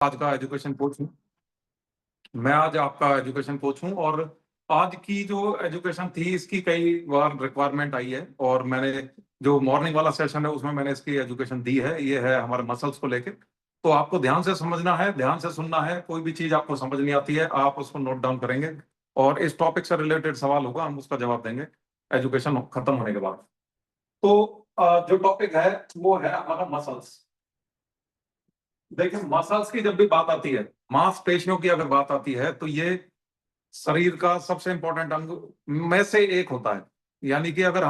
आज का education coach हूँ। मैं आज आपका एजुकेशन कोच हूँ और आज की जो एजुकेशन थी इसकी कई बार रिक्वायरमेंट आई है और मैंने जो मॉर्निंग वाला सेशन है उसमें मैंने इसकी एजुकेशन दी है। ये है हमारे मसल्स को लेके। तो आपको ध्यान से समझना है, ध्यान से सुनना है। कोई भी चीज आपको समझ नहीं आती है आप उसको नोट डाउन करेंगे और इस टॉपिक से रिलेटेड सवाल होगा, हम उसका जवाब देंगे एजुकेशन खत्म होने के बाद। तो जो टॉपिक है वो है हमारा मसल्स। देखिए, मसल्स की जब भी बात आती है, मांसपेशियों की अगर बात आती है, तो ये शरीर का सबसे इंपॉर्टेंट अंग में से एक होता है। यानी कि अगर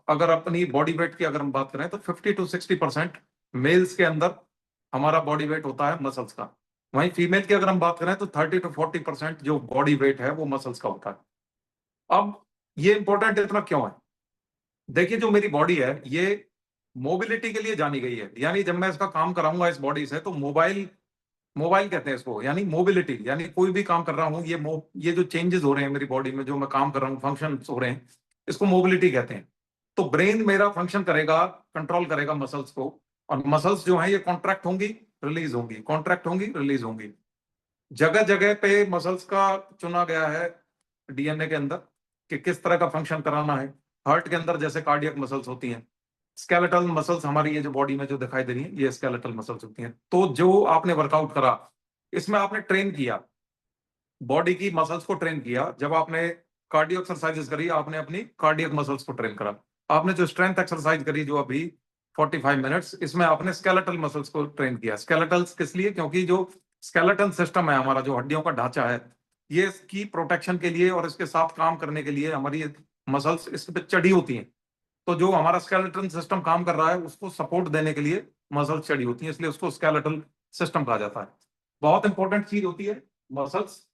अगर अपनी बॉडी वेट की अगर हम बात करें तो 50 to 60% मेल्स के अंदर हमारा बॉडी वेट होता है मसल्स का। वहीं फीमेल की अगर हम बात करें तो 30 to 40% जो बॉडी वेट है वो मसल्स का होता है। अब ये इंपॉर्टेंट इतना क्यों है? देखिए, जो मेरी बॉडी है ये मोबिलिटी के लिए जानी गई है। यानी जब मैं इसका काम कराऊंगा इस बॉडी से तो मोबाइल मोबाइल कहते हैं इसको, यानी मोबिलिटी। यानी कोई भी काम कर रहा हूं, ये जो चेंजेस हो रहे हैं मेरी बॉडी में, जो मैं काम कर रहा हूं, फंक्शन हो रहे हैं, इसको मोबिलिटी कहते हैं। तो ब्रेन मेरा फंक्शन करेगा, कंट्रोल करेगा मसल्स को। और मसल्स जो है ये कॉन्ट्रैक्ट होंगी, रिलीज होंगी, कॉन्ट्रैक्ट होंगी, रिलीज होंगी। जगह जगह पे मसल्स का चुना गया है डीएनए के अंदर कि किस तरह का फंक्शन कराना है। हार्ट के अंदर जैसे कार्डियक मसल्स होती हैं, स्केलेटल मसल्स हमारी ये जो बॉडी में जो दिखाई दे रही है ये स्केलेटल मसल्स होती हैं। तो जो आपने वर्कआउट करा इसमें आपने ट्रेन किया, बॉडी की मसल्स को ट्रेन किया। जब आपने कार्डियो एक्सरसाइजेस करी आपने अपनी कार्डियक मसल्स को ट्रेन करा। आपने जो स्ट्रेंथ एक्सरसाइज करी जो अभी 45 मिनट्स, इसमें आपने स्केलेटल मसल्स को ट्रेन किया। स्केलेटल्स किस लिए? क्योंकि जो स्केलेटल सिस्टम है हमारा, जो हड्डियों का ढांचा है, ये इसकी प्रोटेक्शन के लिए और इसके साथ काम करने के लिए हमारी मसल्स इस पे चढ़ी होती हैं। तो जो हमारा स्केलेटल सिस्टम काम कर रहा है उसको सपोर्ट देने के लिए मसल्स चढ़ी होती हैं, इसलिए उसको स्केलेटल सिस्टम कहा जाता है। बहुत इंपॉर्टेंट चीज होती है मसल्स।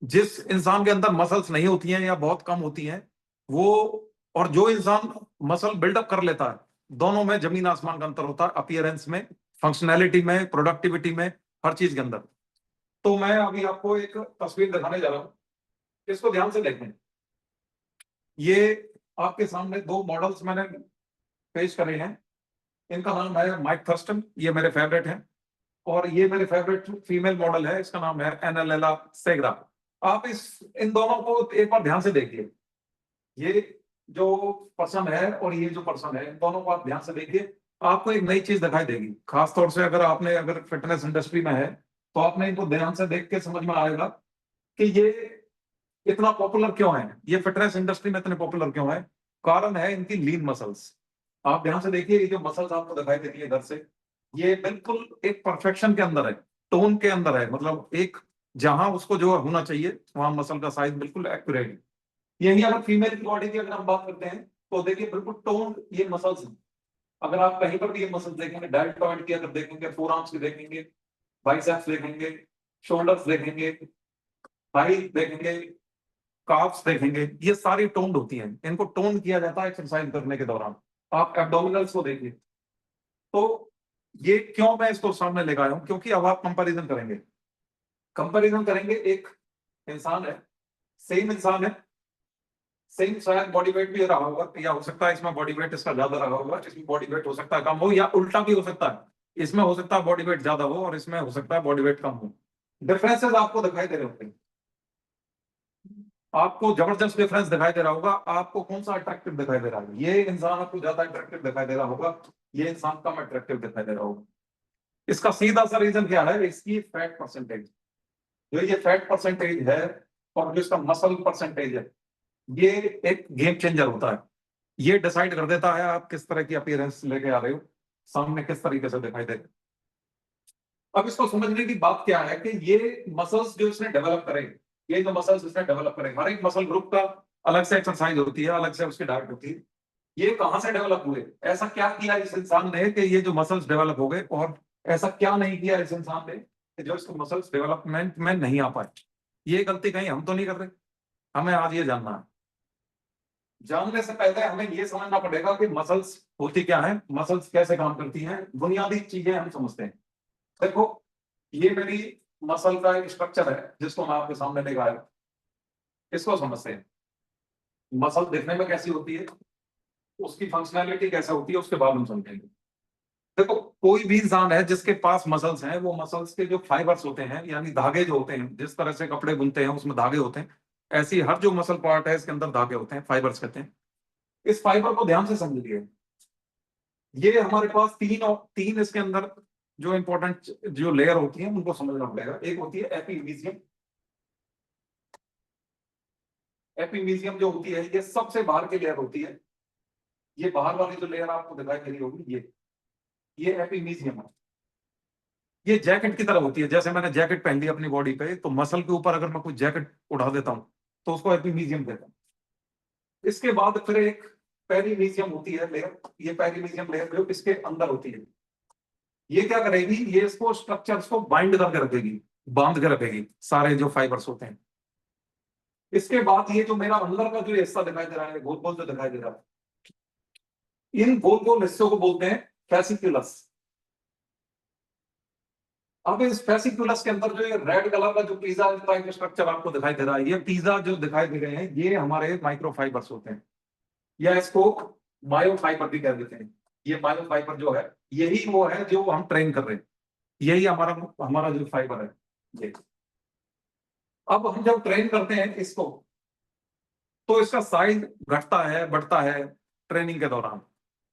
जिस इंसान के अंदर मसल्स नहीं होती हैं या बहुत कम होती हैं वो, और जो इंसान मसल बिल्डअप कर लेता है, दोनों में जमीन आसमान का अंतर होता है। अपीयरेंस में, फंक्शनैलिटी में, प्रोडक्टिविटी में, हर चीज के अंदर। तो मैं अभी आपको एक तस्वीर दिखाने जा रहा हूँ, इसको ध्यान से देखें। ये आपके सामने दो मॉडल्स मैंने पेश करे हैं। इनका नाम है माइक थर्स्टन, ये मेरे फेवरेट हैं। और ये मेरे फेवरेट फीमेल मॉडल है, इसका नाम है एनालेला सेग्रा। आप इस इन दोनों को एक बार ध्यान से देखिए। ये जो पर्सन है और ये जो पर्सन है, इन दोनों को आप ध्यान से देखिए। आपको एक नई चीज दिखाई देगी, खासतौर से अगर फिटनेस इंडस्ट्री में है तो आपने इनको ध्यान से देख के समझ में आएगा कि ये इतना पॉपुलर क्यों है, ये फिटनेस इंडस्ट्री में इतने पॉपुलर क्यों है। कारण है इनकी लीन मसल्स। आप ध्यान से देखिए, ये जो मसल्स आपको दिखाई देती है इधर से, ये बिल्कुल एक परफेक्शन के अंदर है, टोन के अंदर है। मतलब एक जहां उसको जो होना चाहिए वहां मसल का साइज बिल्कुल एक्यूरेट है। यही अगर फीमेल की बॉडी की अगर हम बात करते हैं तो देखिए बिल्कुल टोन ये मसल्स हैं। अगर आप कहीं पर भी ये मसल्स देखेंगे, डेल्टॉइड की अगर देखेंगे, फोर आर्म्स की देखेंगे, बाइसेप्स देखेंगे, शोल्डर्स देखेंगे, थाई देखेंगे, काफ्स देखेंगे, ये सारी टोन्ड होती हैं। इनको टोन किया जाता है एक्सरसाइज करने के दौरान। आप एब्डोमिनल्स को देखिए। तो ये क्यों मैं इसको सामने लेकर आया हूं? क्योंकि अब आप कंपैरिजन करेंगे, एक इंसान है, सेम इंसान है, सेम शायद बॉडी वेट भी रहा होगा, या हो सकता है इसमें बॉडी वेट इसका ज्यादा रहा होगा, इसमें बॉडी वेट हो सकता है कम हो, या उल्टा भी हो सकता है, इसमें हो सकता है बॉडी वेट ज्यादा हो और इसमें हो सकता है बॉडी वेट कम हो। डिफरेंसेस आपको दिखाई दे रहे होते हैं, आपको जबरदस्त डिफरेंस दिखाई दे रहा होगा। आपको कौन सा अट्रैक्टिव दिखाई दे रहा है? ये इंसान आपको ज्यादा अट्रैक्टिव दिखाई दे रहा होगा, ये इंसान कम अट्रैक्टिव दिखाई दे रहा होगा। इसका सीधा सा रीजन क्या है? इसकी फैट परसेंटेज। जो ये फैट परसेंटेज है और जो इसका मसल परसेंटेज है, ये एक गेम चेंजर होता है। ये डिसाइड कर देता है आप किस तरह की अपीयरेंस लेके आ रहे हो, सामने किस तरीके से दिखाई दे। अब इसको समझने की बात क्या है कि ये मसल्स जो इसने डेवलप करे, ये जो मसल्स इसने डेवलप करे, हर एक मसल ग्रुप का अलग से एक्सरसाइज होती है, अलग से उसकी डाइट होती है। ये कहां से डेवलप हुए? ऐसा क्या किया इस इंसान ने कि ये जो मसल्स डेवलप हो गए? और ऐसा क्या नहीं किया इस इंसान ने कि जो इसको मसल्स डेवलपमेंट में नहीं आ पाए? ये गलती कहीं हम तो नहीं कर रहे? हमें आज ये जानना है। जानने से पहले हमें ये समझना पड़ेगा कि मसल्स होती क्या है, मसल्स कैसे काम करती हैं, बुनियादी चीजें हम समझते हैं। देखो, ये मेरी मसल का एक स्ट्रक्चर है जिसको मैं आपके सामने लेकर आया। इसको समझते हैं। मसल देखने में कैसी होती है, उसकी फंक्शनैलिटी कैसे होती है, उसके बाद हम समझेंगे। देखो, कोई भी इंसान है जिसके पास मसल्स हैं, वो मसल्स के जो फाइबर्स होते हैं, यानी धागे जो होते हैं, जिस तरह से कपड़े बुनते हैं उसमें धागे होते हैं, ऐसे ही हर जो मसल पार्ट है इसके अंदर धागे होते हैं, फाइबर्स कहते हैं। इस फाइबर को ध्यान से समझिए। ये हमारे पास तीन और तीन इसके अंदर जो इंपॉर्टेंट जो लेयर होती है उनको समझना पड़ेगा। एक होती है एपिमीजियम। एपिमीजियम जो होती है ये सबसे बाहर की लेयर होती है। ये बाहर वाली जो लेयर आपको दिखाई दे रही होगी, ये एपिमीजियम है। ये जैकेट की तरह होती है। जैसे मैंने जैकेट पहन ली अपनी बॉडी पे, तो मसल के ऊपर अगर मैं कोई जैकेट उठा देता हूं तो उसको एपिमीजियम कहता हूं। इसके बाद फिर एक पेरीमीजियम होती है लेयर। ये पेरीमीजियम लेयर जो इसके अंदर होती है, ये क्या करेगी, ये इसको स्ट्रक्चर्स को बाइंड करके रखेगी, बांध के रखेगी सारे जो फाइबर्स होते हैं। इसके बाद ये जो मेरा अंदर का जो हिस्सा दिखाई दे रहा है, गोल गोल जो दिखाई दे रहा है, इन गोल गोल हिस्सों को बोलते हैं फेसिक्युलस। अब इस फेसिक्युलस के अंदर जो ये रेड कलर का जो पिज्जा टाइप स्ट्रक्चर आपको दिखाई दे रहा है, ये पिज्जा जो दिखाई दे रहे हैं, ये हमारे माइक्रोफाइबर्स होते हैं, या इसको मायोफाइबर भी कह देते हैं। ये मायोफाइबर जो है, यही वो है जो हम ट्रेन कर रहे हैं। यही हमारा हमारा जो फाइबर है ये। अब हम जब ट्रेन करते हैं इसको, तो इसका साइज घटता है, बढ़ता है ट्रेनिंग के दौरान।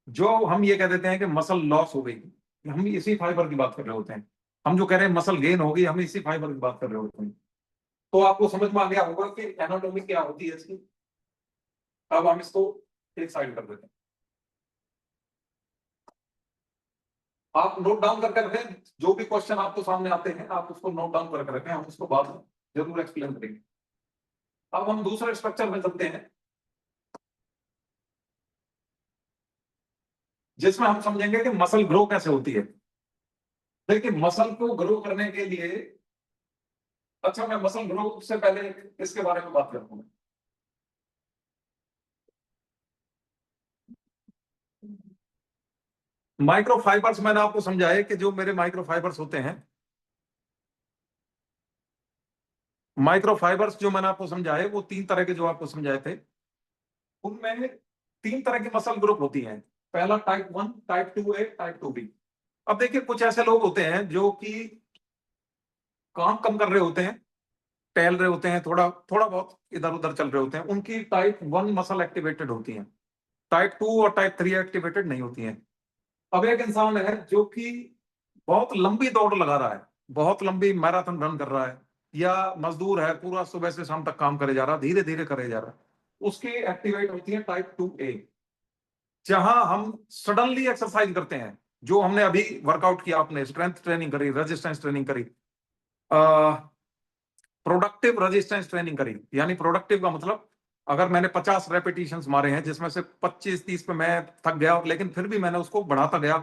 जो हम ये कह देते हैं कि मसल लॉस हो गई, हम इसी फाइबर की बात कर रहे होते हैं। हम जो कह रहे हैं मसल गेन हो गई, हम इसी फाइबर की बात कर रहे होते हैं। तो आपको समझ में आ गया होगा कि एनाटॉमी क्या होती है इसकी। अब हम इसको एक साइड कर देते हैं। आप नोट डाउन करके रखें, जो भी क्वेश्चन आपको सामने आते हैं आप उसको नोट डाउन करके रखें, हम उसको बाद में जरूर एक्सप्लेन करेंगे। अब हम दूसरे स्ट्रक्चर में चलते हैं, जिसमें हम समझेंगे कि मसल ग्रो कैसे होती है। देखिए, मसल को ग्रो करने के लिए, अच्छा मैं मसल ग्रो से पहले इसके बारे में बात करूंगा। माइक्रोफाइबर्स मैंने आपको समझाया कि जो मेरे माइक्रोफाइबर्स होते हैं, माइक्रोफाइबर्स जो मैंने आपको समझाए वो तीन तरह के जो आपको समझाए थे, उनमें तीन तरह की मसल ग्रुप होती हैं। पहला type 1, type 2A, type 2B। अब देखिए, कुछ ऐसे लोग होते हैं जो कि काम कम कर रहे होते हैं, टहल रहे होते हैं, थोड़ा थोड़ा बहुत इधर उधर चल रहे होते हैं, उनकी टाइप 1 मसल एक्टिवेटेड होती है। टाइप 2 और टाइप 3 एक्टिवेटेड नहीं होती हैं। अब एक इंसान है जो कि बहुत लंबी दौड़ लगा रहा है, बहुत लंबी मैराथन रन कर रहा है, या मजदूर है, पूरा सुबह से शाम तक काम करे जा रहा, धीरे धीरे करे जा रहा, उसकी एक्टिवेट होती है टाइप 2A। जहां हम सडनली एक्सरसाइज करते हैं, जो हमने अभी वर्कआउट किया, आपने स्ट्रेंथ ट्रेनिंग करी, रेजिस्टेंस ट्रेनिंग करी, प्रोडक्टिव रेजिस्टेंस ट्रेनिंग करी। यानी प्रोडक्टिव का मतलब, अगर मैंने 50 रेपिटेशंस मारे हैं जिसमें से 25-30 पे मैं थक गया, लेकिन फिर भी मैंने उसको बढ़ाता गया,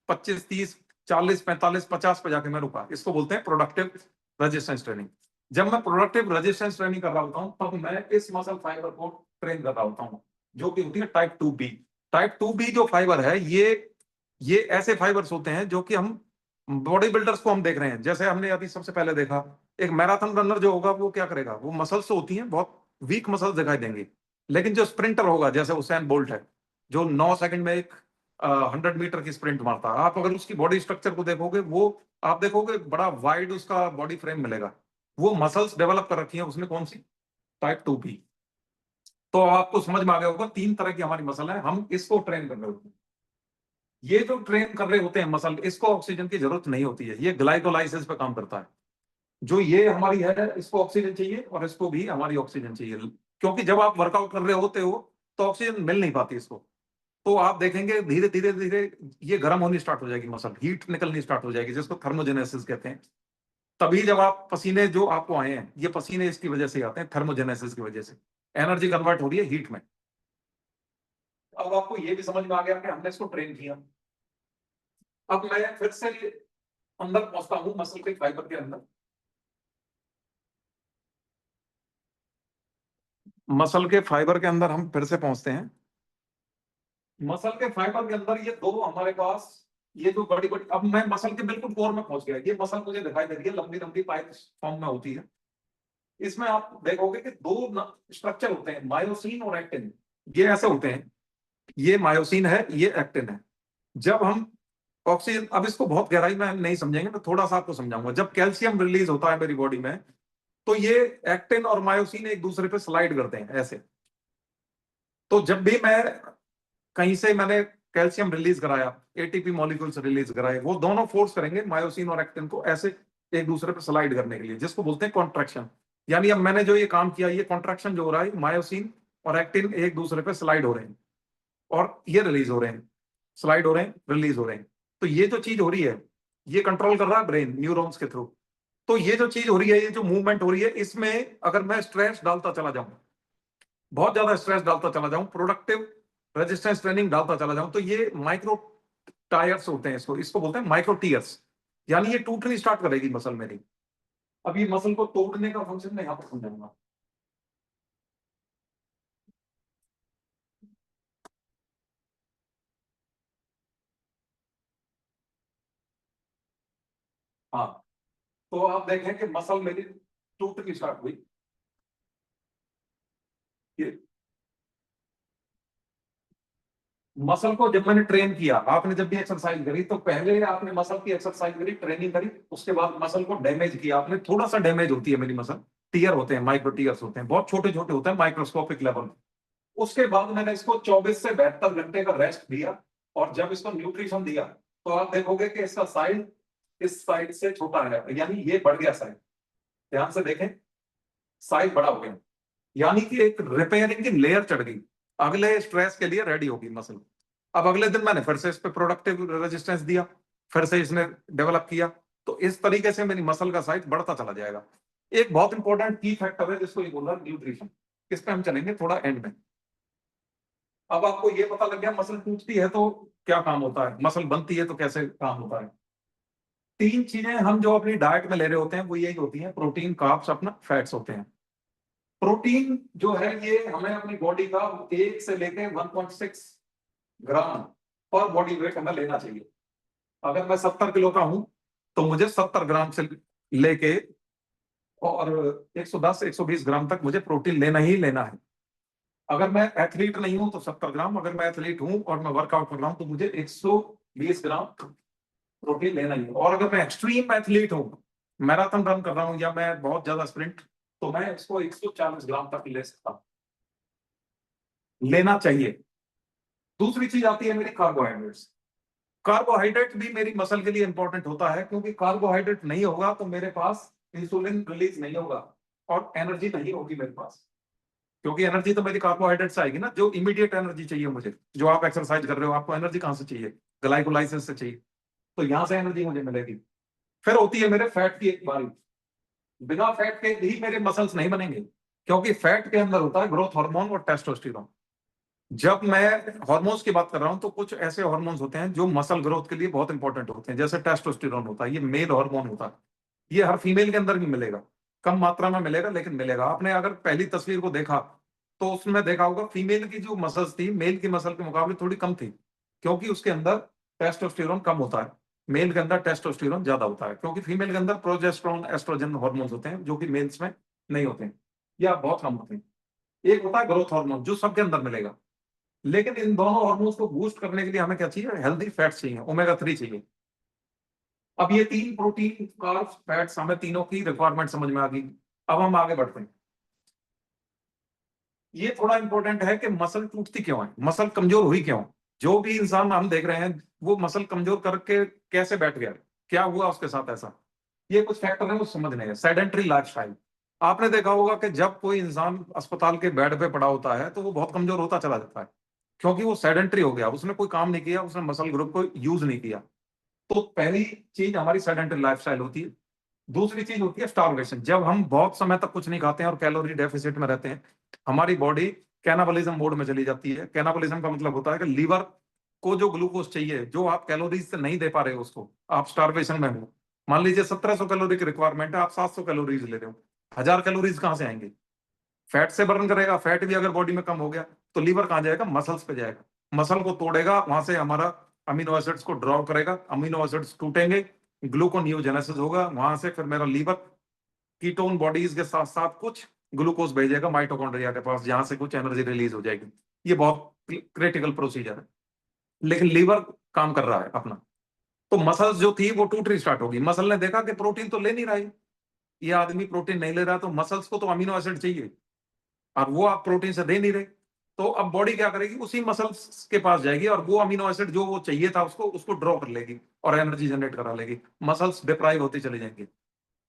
25-30-40-45-50 पे जाके मैं रुका, इसको बोलते हैं प्रोडक्टिव रेजिस्टेंस ट्रेनिंग। जब मैं प्रोडक्टिव रेजिस्टेंस ट्रेनिंग कर रहा होता हूं, तब मैं इस मसल फाइबर को ट्रेन कर रहा होता हूं, जो कि होती है टाइप 2B। टाइप 2B जो फाइबर है, ये ऐसे फाइबर्स होते हैं जो कि हम बॉडी बिल्डर्स को हम देख रहे हैं। जैसे हमने अभी सबसे पहले देखा, एक मैराथन रनर जो होगा वो क्या करेगा, वो मसल्स तो होती हैं, बहुत वीक मसल्स दिखाई देंगे, लेकिन जो स्प्रिंटर होगा, जैसे उसेन बोल्ट है, जो 9 सेकंड में एक 100 मीटर की स्प्रिंट मारता है, आप अगर उसकी बॉडी स्ट्रक्चर को देखोगे, वो आप देखोगे बड़ा वाइड उसका बॉडी फ्रेम मिलेगा। वो मसल्स डेवलप कर रखी है उसने, कौन सी, टाइप 2B। तो आपको समझ में आ गया होगा, तीन तरह की हमारी मसल है, हम इसको ट्रेन कर रहे होते हैं। ये जो ट्रेन कर रहे होते हैं मसल, इसको ऑक्सीजन की जरूरत नहीं होती है, ये ग्लाइकोलाइसिस पे काम करता है। जो ये हमारी है, इसको ऑक्सीजन चाहिए और इसको भी हमारी ऑक्सीजन चाहिए, क्योंकि जब आप वर्कआउट कर रहे होते हो तो ऑक्सीजन मिल नहीं पाती इसको। तो आप देखेंगे धीरे धीरे धीरे ये गर्म होनी स्टार्ट हो जाएगी, मसल हीट निकलनी स्टार्ट हो जाएगी, जिसको थर्मोजेनेसिस कहते हैं। तभी जब आप पसीने जो आपको आए हैं, ये पसीने इसकी वजह से आते हैं, थर्मोजेनेसिस की वजह से एनर्जी कन्वर्ट हो रही है हीट में। अब आपको ये भी समझ में आ गया कि हमने इसको ट्रेन किया। अब मैं फिर से अंदर पहुंचता हूं मसल के फाइबर के अंदर। मसल के फाइबर के अंदर हम फिर से पहुंचते हैं। मसल के फाइबर के अंदर ये दो हमारे पास, ये जो बड़ी बड़ी, अब मैं मसल के बिल्कुल कोर में पहुंच गया। ये मसल मुझे दिखाई दे रही है, लंबी लंबी पाइप फॉर्म में होती है। इसमें आप देखोगे कि दो स्ट्रक्चर होते हैं, मायोसिन और एक्टिन। ये ऐसे होते हैं, ये मायोसिन है, ये एक्टिन है। जब हम ऑक्सीजन, अब इसको बहुत गहराई में नहीं समझेंगे, मैं थोड़ा सा आपको समझाऊंगा। जब कैल्शियम रिलीज होता है मेरी बॉडी में, तो ये एक्टिन और मायोसिन एक दूसरे पे स्लाइड करते हैं ऐसे। तो जब भी मैं कहीं से मैंने कैल्शियम रिलीज कराया, एटीपी मॉलिक्यूल्स रिलीज कराए, वो दोनों फोर्स करेंगे मायोसिन और एक्टिन को ऐसे एक दूसरे पे स्लाइड करने के लिए, जिसको बोलते हैं कॉन्ट्रैक्शन। यानी अब मैंने जो ये काम किया, ये कॉन्ट्रैक्शन जो हो रहा है, मायोसिन और एक्टिन एक दूसरे पे स्लाइड हो रहे हैं और ये रिलीज हो रहे हैं, स्लाइड हो रहे हैं, रिलीज हो रहे हैं। तो ये जो चीज हो रही है, ये कंट्रोल कर रहा है ब्रेन न्यूरॉन्स के थ्रू। तो ये जो चीज हो रही है, ये जो मूवमेंट हो रही है, इसमें अगर मैं स्ट्रेस डालता चला जाऊं, बहुत ज्यादा स्ट्रेस डालता चला जाऊं, प्रोडक्टिव रेजिस्टेंस ट्रेनिंग डालता चला जाऊं, तो ये माइक्रो टायर्स होते हैं, इसको इसको बोलते हैं माइक्रो टीयर्स। यानी ये टूटनी स्टार्ट करेगी मसल मेरी। अब ये मसल को तोड़ने का फंक्शन मैं यहाँ पर समझाऊंगा। हाँ, तो आप देखें कि मसल मेरी टूटनी स्टार्ट हुई। ये मसल को जब मैंने ट्रेन किया, आपने जब भी एक्सरसाइज करी, तो पहले आपने मसल की एक्सरसाइज करी, ट्रेनिंग करी, उसके बाद मसल को डैमेज किया आपने, थोड़ा सा डैमेज होती है मेरी मसल, टीयर होते हैं, माइक्रो टीयर्स होते हैं, बहुत छोटे छोटे होते हैं, माइक्रोस्कोपिक लेवल। उसके बाद मैंने इसको 24 से 72 घंटे का रेस्ट दिया, और जब इसको न्यूट्रिशन दिया, तो आप देखोगे कि इसका साइज इस साइड से छोटा है, यानी ये बढ़ गया साइज। ध्यान से देखें, साइज बड़ा हो गया, यानी कि एक रिपेयरिंग की लेयर चढ़ गई, अगले स्ट्रेस के लिए रेडी होगी मसल। अब अगले दिन मैंने फिर से इस पे प्रोडक्टिव रेजिस्टेंस दिया, फिर से इसने डेवलप किया, तो इस तरीके से मेरी मसल का साइज बढ़ता चला जाएगा। एक बहुत इंपॉर्टेंट की फैक्टर है जिसको ये बोल रहा है न्यूट्रिशन। इस पे हम चलेंगे थोड़ा एंड में। अब आपको ये पता लग गया मसल टूटती है तो क्या काम होता है, मसल बनती है तो कैसे काम होता है। तीन चीजें हम जो अपनी डाइट में ले रहे होते हैं वो यही होती हैं, प्रोटीन, कार्ब्स, अपना फैट्स होते हैं। प्रोटीन जो है ये हमें अपनी बॉडी का 1 से लेके 1.6 ग्राम पर बॉडी वेट हमें लेना चाहिए। अगर मैं 70 किलो का हूं, तो मुझे 70 ग्राम से लेके और 110 120 ग्राम तक मुझे प्रोटीन लेना ही लेना है। अगर मैं एथलीट नहीं हूं तो 70 ग्राम, अगर मैं एथलीट हूं और मैं वर्कआउट कर रहा हूं तो मुझे 120 ग्राम प्रोटीन लेना ही है। और अगर मैं एक्सट्रीम एथलीट हूं, मैराथन रन कर रहा हूं या मैं बहुत ज्यादा स्प्रिंट, तो मैं इसको 140 ग्राम तक ले सकता हूं, लेना चाहिए। दूसरी चीज आती है मेरी कार्बोहाइड्रेट्स। कार्बोहाइड्रेट भी मेरी मसल के लिए इंपॉर्टेंट होता है, क्योंकि कार्बोहाइड्रेट नहीं होगा तो मेरे पास इंसुलिन रिलीज नहीं होगा और एनर्जी नहीं होगी मेरे पास। क्योंकि एनर्जी तो मेरी कार्बोहाइड्रेट से आएगी ना, जो इमीडिएट एनर्जी चाहिए मुझे, जो आप एक्सरसाइज कर रहे हो आपको एनर्जी कहां से चाहिए, ग्लाइकोलाइसिस से चाहिए, तो यहां से एनर्जी मुझे मिलेगी। फिर होती है मेरे फैट की एक बारी। बिना फैट के भी मेरे मसल्स नहीं बनेंगे, क्योंकि फैट के अंदर होता है ग्रोथ हार्मोन और टेस्टोस्टेरोन। जब मैं हार्मोन्स की बात कर रहा हूं, तो कुछ ऐसे हार्मोन्स होते हैं जो मसल ग्रोथ के लिए बहुत इंपॉर्टेंट होते हैं, जैसे टेस्टोस्टेरोन होता है, ये मेल हार्मोन होता है। ये हर फीमेल के अंदर भी मिलेगा, कम मात्रा में मिलेगा लेकिन मिलेगा। आपने अगर पहली तस्वीर को देखा, तो उसमें देखा होगा फीमेल की जो मसल्स थी मेल की मसल के मुकाबले थोड़ी कम थी, क्योंकि उसके अंदर टेस्टोस्टेरोन कम होता है। मेल के अंदर टेस्टोस्टेरोन ज्यादा होता है, क्योंकि फीमेल के अंदर प्रोजेस्टेरोन, एस्ट्रोजन हार्मोन्स होते हैं जो कि मेल्स में नहीं होते हैं, या बहुत कम होते हैं। एक होता है ग्रोथ हार्मोन जो सबके अंदर मिलेगा। लेकिन इन दोनों हार्मोन्स को बूस्ट करने के लिए हमें क्या चाहिए, हेल्दी फैट्स चाहिए, ओमेगा 3 चाहिए। अब ये तीन प्रोटीन, कार्ब्स, फैट्स, हमें तीनों की रिक्वायरमेंट समझ में आ गई। अब हम आगे बढ़ते हैं। ये थोड़ा इंपॉर्टेंट है कि मसल टूटती क्यों है, मसल कमजोर हुई क्यों। जो भी इंसान हम देख रहे हैं, वो मसल कमजोर करके कैसे बैठ गया, क्या हुआ उसके साथ ऐसा, ये कुछ फैक्टर है वो समझने हैं। Sedentary lifestyle. आपने देखा होगा कि जब कोई इंसान अस्पताल के बेड पे पड़ा होता है तो वो बहुत कमजोर होता चला जाता है, क्योंकि वो सेडेंट्री हो गया, उसने कोई काम नहीं किया, उसने मसल ग्रुप को यूज नहीं किया। तो पहली चीज हमारी सेडेंट्री लाइफस्टाइल होती है। दूसरी चीज होती है स्टार्वेशन। जब हम बहुत समय तक कुछ नहीं खाते हैं और कैलोरी डेफिसिट में रहते हैं, हमारी बॉडी कैनाबलिज्म मोड में चली जाती है। कैनाबलिज्म का मतलब होता है कि लीवर को जो ग्लूकोज चाहिए, जो आप कैलोरीज से नहीं दे पा रहे हो, उसको आप स्टार्वेशन में हो। मान लीजिए 1700 कैलोरी की रिक्वायरमेंट है, आप 700 कैलोरीज ले रहे हो, 1000 कैलोरीज कहां से आएंगे, फैट से बर्न करेगा। फैट भी अगर बॉडी में कम हो गया तो लीवर कहां जाएगा, मसल्स पे जाएगा, मसल को तोड़ेगा, वहां से हमारा अमीनो एसिड्स को ड्रॉ करेगा, अमीनो एसिड्स टूटेंगे, ग्लूकोनियोजेनेसिस होगा, वहां से फिर मेरा लीवर कीटोन बॉडीज के साथ साथ कुछ ग्लूकोज भेजेगा माइटोकॉन्ड्रिया के पास, जहां से कुछ एनर्जी रिलीज हो जाएगी। ये बहुत क्रिटिकल प्रोसीजर है, लेकिन लीवर काम कर रहा है अपना। तो मसल्स जो थी वो टूटनी स्टार्ट होगी। मसल ने देखा कि प्रोटीन तो ले नहीं रहा है, ये आदमी प्रोटीन नहीं ले रहा, तो मसल्स को तो अमीनो एसिड चाहिए और वो आप प्रोटीन से दे नहीं रहे। तो अब बॉडी क्या करेगी, उसी मसल्स के पास जाएगी और वो अमीनो एसिड जो वो चाहिए था उसको ड्रॉ कर लेगी और एनर्जी जनरेट करा लेगी। मसल्स डिप्राइव होते चले जाएंगे।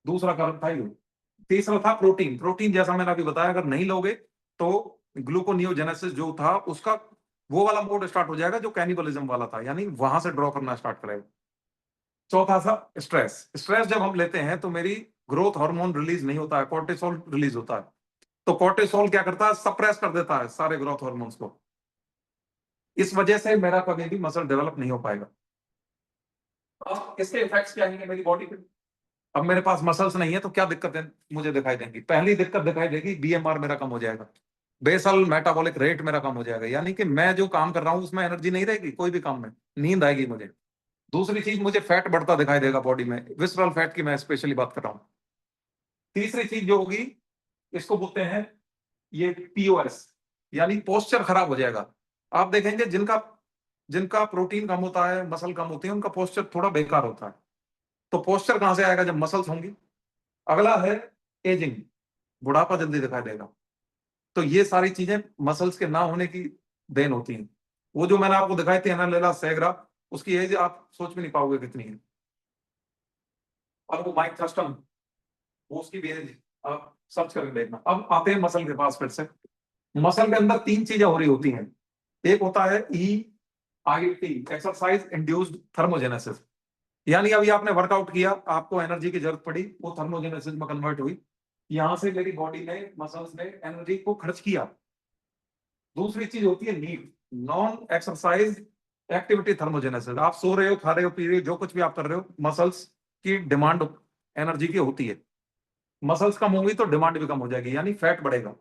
दूसरा कारण था ये। तीसरा था प्रोटीन। प्रोटीन जैसा मैंने अभी बताया, अगर नहीं लोगे तो ग्लूकोनियोजेनेसिस जो था उसका वो वाला मोड स्टार्ट हो जाएगा जो कैनिबलिज्म वाला था, यानी वहां से ड्रॉ करना स्टार्ट करेगा। चौथा था स्ट्रेस। स्ट्रेस जब हम लेते हैं तो मेरी ग्रोथ हार्मोन रिलीज नहीं होता है, कोर्टिसोल रिलीज होता है। तो कोर्टिसोल क्या करता है, सप्रेस कर देता है सारे ग्रोथ हार्मोन्स को। इस वजह से मेरा कभी भी मसल डेवलप नहीं हो पाएगा। अब इसके इफेक्ट्स क्या हैं मेरी बॉडी पे। अब मेरे पास मसल्स नहीं है तो क्या दिक्कतें मुझे दिखाई देंगी। पहली दिक्कत दिखाई देगी, बीएमआर मेरा कम हो जाएगा, बेसल मेटाबॉलिक रेट मेरा कम हो जाएगा, यानी कि मैं जो काम कर रहा हूं उसमें एनर्जी नहीं रहेगी, कोई भी काम में नींद आएगी मुझे। दूसरी चीज, मुझे फैट बढ़ता दिखाई देगा बॉडी में, विसरल फैट की मैं स्पेशली बात कर रहा हूं। तीसरी चीज जो होगी, इसको बोलते हैं ये पीओएस, यानी पोस्चर खराब हो जाएगा। आप देखेंगे जिनका जिनका प्रोटीन कम होता है, मसल कम होती है, उनका पोस्चर थोड़ा बेकार होता है। तो पोस्चर कहां से आएगा, जब मसल्स होंगी। अगला है एजिंग, बुढ़ापा जल्दी दिखाई देगा। तो ये सारी चीजें मसल्स के ना होने की देन होती हैं। वो जो मैंने आपको दिखाई थी एनालेला सेग्रा, उसकी एज आप सोच भी नहीं पाओगे कितनी है। और वो माइक थर्स्टन, वो उसकी भी एज आप सर्च करके देखना। अब आते हैं मसल के पास फिर से। मसल के अंदर तीन चीजें हो रही होती हैं। एक होता है EIT, एक्सरसाइज इंड्यूस्ड थर्मोजेनेसिस, यानी अभी आपने वर्कआउट किया, आपको एनर्जी की जरूरत पड़ी, वो थर्मोजेनेसिस में कन्वर्ट हुई, यहां से मेरी बॉडी ने, मसल्स ने एनर्जी को खर्च किया। दूसरी चीज होती है need, non exercise activity thermogenesis. आप सो रहे हो, खा रहे हो, पी रहे हो, जो कुछ भी आप कर रहे हो, मसल्स की डिमांड एनर्जी की होती है। मसल्स कम होंगी तो डिमांड भी कम हो जाएगी, यानी फैट बढ़ेगा।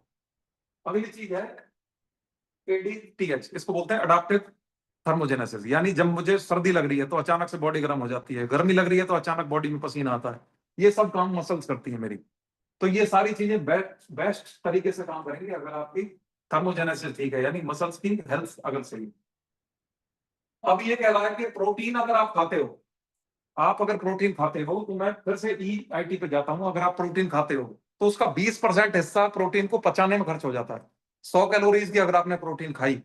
अगली चीज है ADTH, इसको बोलते हैं अडाप्टिव थर्मोजेनेसिस, यानी जब मुझे सर्दी लग रही है तो अचानक से बॉडी गर्म हो जाती है, गर्मी लग रही है तो अचानक बॉडी में पसीना आता है। ये सब काम मसल्स करती है मेरी। तो ये सारी चीजें बेस्ट तरीके से काम करेंगे अगर आपकी थर्मोजेनेसिस ठीक है, यानी मसल्स की हेल्थ अगर सही। अब ये कह रहा है कि प्रोटीन अगर आप खाते हो, आप अगर प्रोटीन खाते हो, तो मैं फिर से EIT पे जाता हूं, अगर आप प्रोटीन खाते हो तो उसका 20% हिस्सा प्रोटीन को पचाने में खर्च हो जाता है। 100 कैलोरीज की अगर आपने प्रोटीन खाई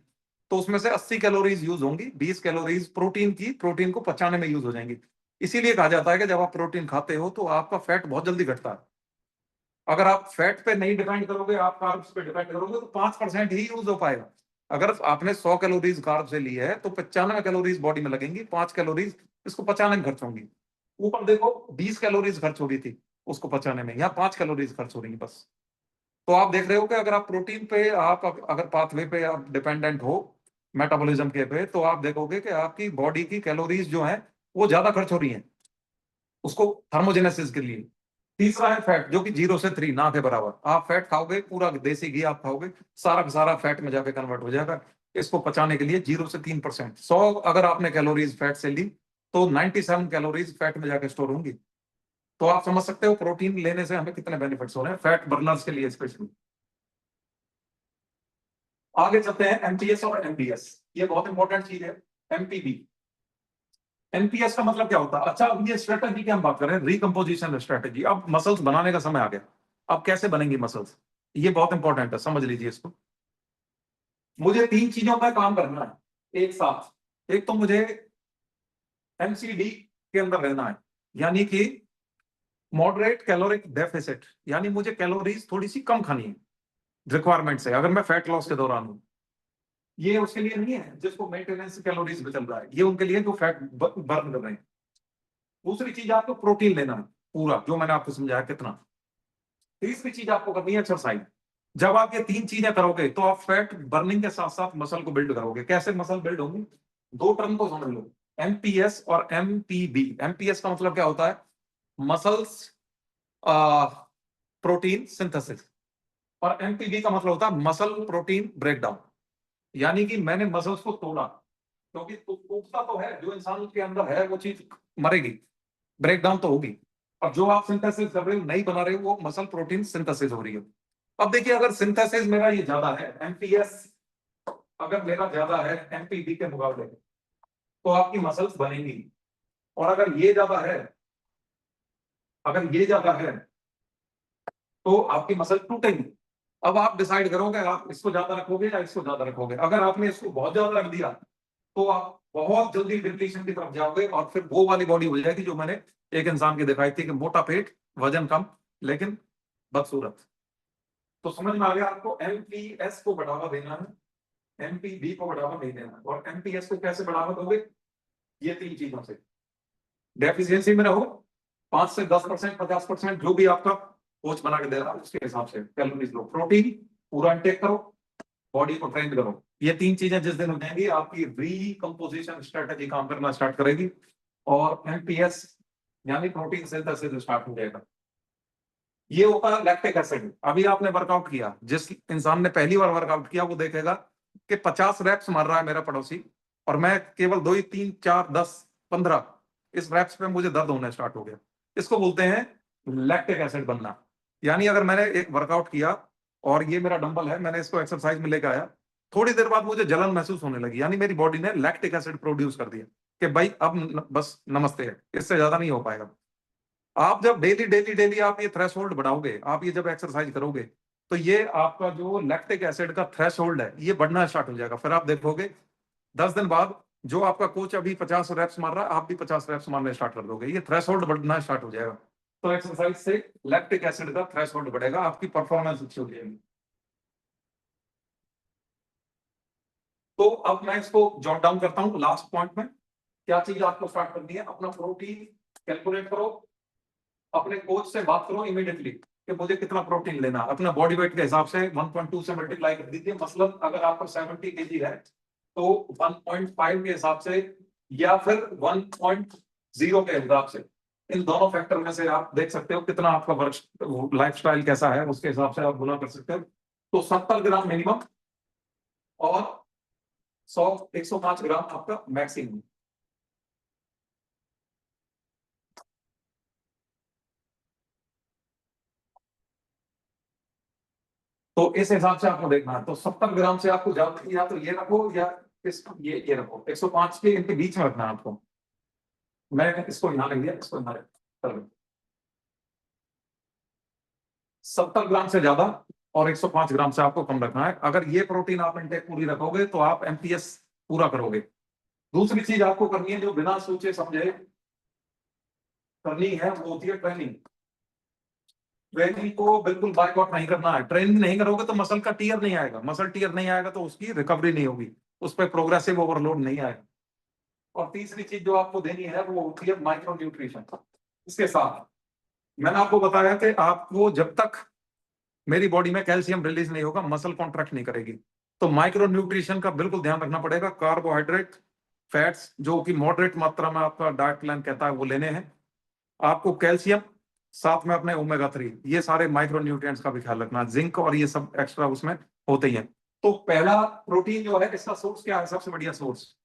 तो उसमें से 80 कैलोरीज यूज होंगी, 20 कैलोरीज प्रोटीन को पचाने में यूज हो जाएंगी। इसीलिए कहा जाता है कि जब आप प्रोटीन खाते हो तो आपका फैट बहुत जल्दी घटता है। अगर आप फैट पे नहीं डिपेंड करोगे, आप कार्ब्स पे डिपेंड करोगे, तो 5% ही यूज हो पाएगा। अगर आपने 100 कैलोरीज कार्ब से ली है तो 95 कैलोरीज बॉडी में लगेंगी, 5 कैलोरीज इसको पचाने में खर्च होंगी। ऊपर देखो 20 कैलोरीज खर्च हो रही थी उसको पचाने में, यहाँ 5 कैलोरीज खर्च हो रही है बस। तो आप देख रहे हो कि अगर आप प्रोटीन पे, आप अगर पाथवे पे आप डिपेंडेंट हो, मेटाबॉलिज्म के पे, तो आप देखोगे कि आपकी बॉडी की कैलोरीज जो है वो ज्यादा खर्च हो रही है उसको थर्मोजेनेसिस के लिए। तीसरा है फैट, जो कि 0 से 3 ना के बराबर। आप फैट खाओगे, पूरा देसी घी आप खाओगे, सारा का सारा फैट में जाके कन्वर्ट हो जाएगा। इसको पचाने के लिए 0 से 3%, 100 अगर आपने कैलोरीज फैट से ली तो 97 कैलोरीज फैट में जाके स्टोर होंगी। तो आप समझ सकते हो प्रोटीन लेने से हमें कितने बेनिफिट्स हो रहे हैं फैट बर्नर्स के लिए स्पेशली। आगे चलते हैं MPS और MPS, ये बहुत इंपॉर्टेंट चीज है। MPB, एनपीएस का मतलब क्या होता है। अच्छा, अब ये स्ट्रेटेजी की हम बात करें, रिकम्पोजिशन स्ट्रेटेजी। अब मसल्स बनाने का समय आ गया। अब कैसे बनेंगी मसल्स, ये बहुत इंपॉर्टेंट है, समझ लीजिए इसको। मुझे तीन चीजों पर काम करना है एक साथ। एक तो मुझे MCD के अंदर रहना है, यानी कि मॉडरेट कैलोरिक डेफिसिट, यानी मुझे कैलोरीज थोड़ी सी कम खानी है रिक्वायरमेंट से, अगर मैं फैट लॉस के दौरान हूं। ये उसके लिए नहीं है जिसको मेंटेनेंस कैलोरीज पे चल रहा है, ये उनके लिए जो फैट बर्न कर रहे हैं। दूसरी चीज, आपको प्रोटीन लेना है पूरा, जो मैंने आपको समझाया कितना। तीसरी चीज आपको करनी है एक्सरसाइज। जब आप ये तीन चीजें करोगे तो आप फैट बर्निंग के साथ साथ मसल को बिल्ड करोगे। कैसे मसल बिल्ड होंगी, दो टर्म को समझ लो, MPS और MPB। MPS का मतलब क्या होता है, मसल्स प्रोटीन सिंथेसिस, और MPB का मतलब होता है मसल प्रोटीन ब्रेकडाउन, यानी कि मैंने मसल्स को तोड़ा, क्योंकि टूटता तो है, जो इंसान के अंदर है वो चीज मरेगी, ब्रेकडाउन तो होगी। अब जो आप सिंथेसिस कर रहे हो, नहीं बना रहे हो, वो मसल प्रोटीन सिंथेसिस हो रही है। अब देखिए, अगर सिंथेसिस मेरा ये ज्यादा है, MPS अगर मेरा ज्यादा है MPB के मुकाबले, तो आपकी मसल्स बनेंगी। और अगर ये ज्यादा है, तो आपकी मसल टूटेगी। अब आप डिसाइड करोगे आप इसको ज्यादा रखोगे या इसको ज्यादा रखोगे। अगर आपने इसको बहुत ज्यादा रख दिया तो आप बहुत जल्दी डिप्लीशन की तरफ जाओगे और फिर वो वाली बॉडी हो जाएगी जो मैंने एक इंसान की दिखाई थी कि मोटा पेट, वजन कम, लेकिन बदसूरत। तो समझ में आ गया आपको एमपीएस को बढ़ावा देना है, एमपीबी को बढ़ावा नहीं देना। और एमपीएस को कैसे बढ़ावा दोगे? ये 3 चीजों से। डेफिशिएंसी में रहो, 5 से 10%, 50% जो भी आपका कोच बना के दे रहा है उसके हिसाब से कैलोरीज लो, प्रोटीन पूरा इंटेक करो, बॉडी को ट्रेन करो। ये 3 चीजें जिस दिन हो जाएंगी आपकी रिकम्पोजिशन स्ट्रेटेजी काम करना स्टार्ट करेगी और एमपीएस यानी प्रोटीन सिंथेसिस स्टार्ट हो जाएगा। ये होता है लैक्टिक एसिड। अभी आपने वर्कआउट किया, जिस इंसान ने पहली बार वर्कआउट किया वो देखेगा कि 50 रैप्स मार रहा है मेरा पड़ोसी और मैं केवल 2 ही 3 4 10 15 इस रैप्स पे मुझे दर्द होना स्टार्ट हो गया। इसको बोलते हैं लैक्टिक एसिड बनना। यानी अगर मैंने एक वर्कआउट किया और ये मेरा डंबल है, मैंने इसको एक्सरसाइज में लेकर आया, थोड़ी देर बाद मुझे जलन महसूस होने लगी, यानी मेरी बॉडी ने लैक्टिक एसिड प्रोड्यूस कर दिया कि भाई अब बस नमस्ते है, इससे ज्यादा नहीं हो पाएगा। आप जब डेली डेली डेली आप ये थ्रेशोल्ड बढ़ाओगे, आप ये जब एक्सरसाइज करोगे, तो ये आपका जो लैक्टिक एसिड का थ्रेशोल्ड है ये बढ़ना स्टार्ट हो जाएगा। फिर आप देखोगे 10 दिन बाद जो आपका कोच अभी 50 रैप्स मार रहा है, आप भी 50 रैप्स मारने स्टार्ट कर दोगे, ये थ्रेशोल्ड बढ़ना स्टार्ट हो जाएगा। तो एक्सरसाइज से लैक्टिक एसिड का थ्रेशोल्ड बढ़ेगा, आपकी परफॉर्मेंस अच्छी हो जाएगी। तो अब मैं इसको जॉट डाउन करता हूं लास्ट पॉइंट में। क्या चीज आपको स्टार्ट करनी है? अपना प्रोटीन कैलकुलेट करो, अपने कोच से बात करो इमीडिएटली कि मुझे कितना प्रोटीन लेना। अपना बॉडी वेट के हिसाब से 1.2 से मल्टीप्लाई कर दीजिए। मतलब अगर आपको 70 केजी है तो 1.5 के हिसाब से या फिर 1.0 के हिसाब से, इन दोनों फैक्टर में से आप देख सकते हो कितना आपका वर्क लाइफस्टाइल कैसा है, उसके हिसाब से आप गुना कर सकते हो। तो 70 ग्राम मिनिमम और 105 ग्राम आपका मैक्सिमम। तो इस हिसाब से आपको देखना है। तो 70 ग्राम से आपको या तो ये रखो या ये रखो, 105 के इनके बीच में रखना है आपको। मैं इसको यहाँ रख दिया, इसको यहाँ रख 70 ग्राम से ज्यादा और 105 ग्राम से आपको कम रखना है। अगर ये प्रोटीन आप इंटेक पूरी रखोगे तो आप एमपीएस पूरा करोगे। दूसरी चीज आपको करनी है जो बिना सोचे समझे करनी है, वो होती है ट्रेनिंग। ट्रेनिंग को बिल्कुल बायकॉट नहीं करना है। ट्रेनिंग नहीं करोगे तो मसल का टीयर नहीं आएगा, मसल टीयर नहीं आएगा तो उसकी रिकवरी नहीं होगी, उस पर प्रोग्रेसिव ओवरलोड नहीं आएगा। और तीसरी चीज जो आपको देनी है वो होती है माइक्रो न्यूट्रिशन। इसके साथ मैंने आपको बताया कि आपको जब तक मेरी बॉडी में कैल्शियम रिलीज नहीं होगा मसल कॉन्ट्रैक्ट नहीं करेगी। तो माइक्रो न्यूट्रिशन का बिल्कुल ध्यान रखना पड़ेगा। कार्बोहाइड्रेट, फैट्स जो कि मॉडरेट मात्रा में आपका डाइट प्लान कहता है वो लेने हैं आपको, कैल्शियम, साथ में अपने ओमेगा 3, ये सारे माइक्रो न्यूट्रिएंट्स का भी ख्याल रखना, जिंक और ये सब एक्स्ट्रा उसमें होते ही हैं। तो पहला प्रोटीन जो है इसका सोर्स क्या है? सबसे बढ़िया सोर्स,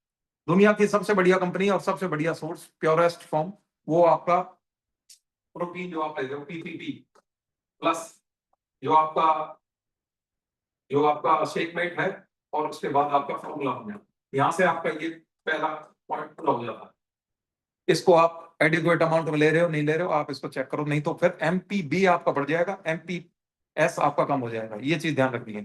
दुनिया की सबसे बढ़िया कंपनी और सबसे बढ़िया सोर्स, प्योरेस्ट फॉर्म, वो आपका प्रोटीन जो आप ले रहे हो पीपीपी प्लस, जो आपका शेकमेट है, और उसके बाद आपका फॉर्मूला हो गया। यहां से आपका ये पहला पॉइंट पूरा हो जाता है। इसको आप एडिक्वेट अमाउंट में ले रहे हो नहीं ले रहे हो आप इसको चेक करो, नहीं तो फिर एमपीबी आपका बढ़ जाएगा, एमपीएस आपका कम हो जाएगा। ये चीज ध्यान रखनी है।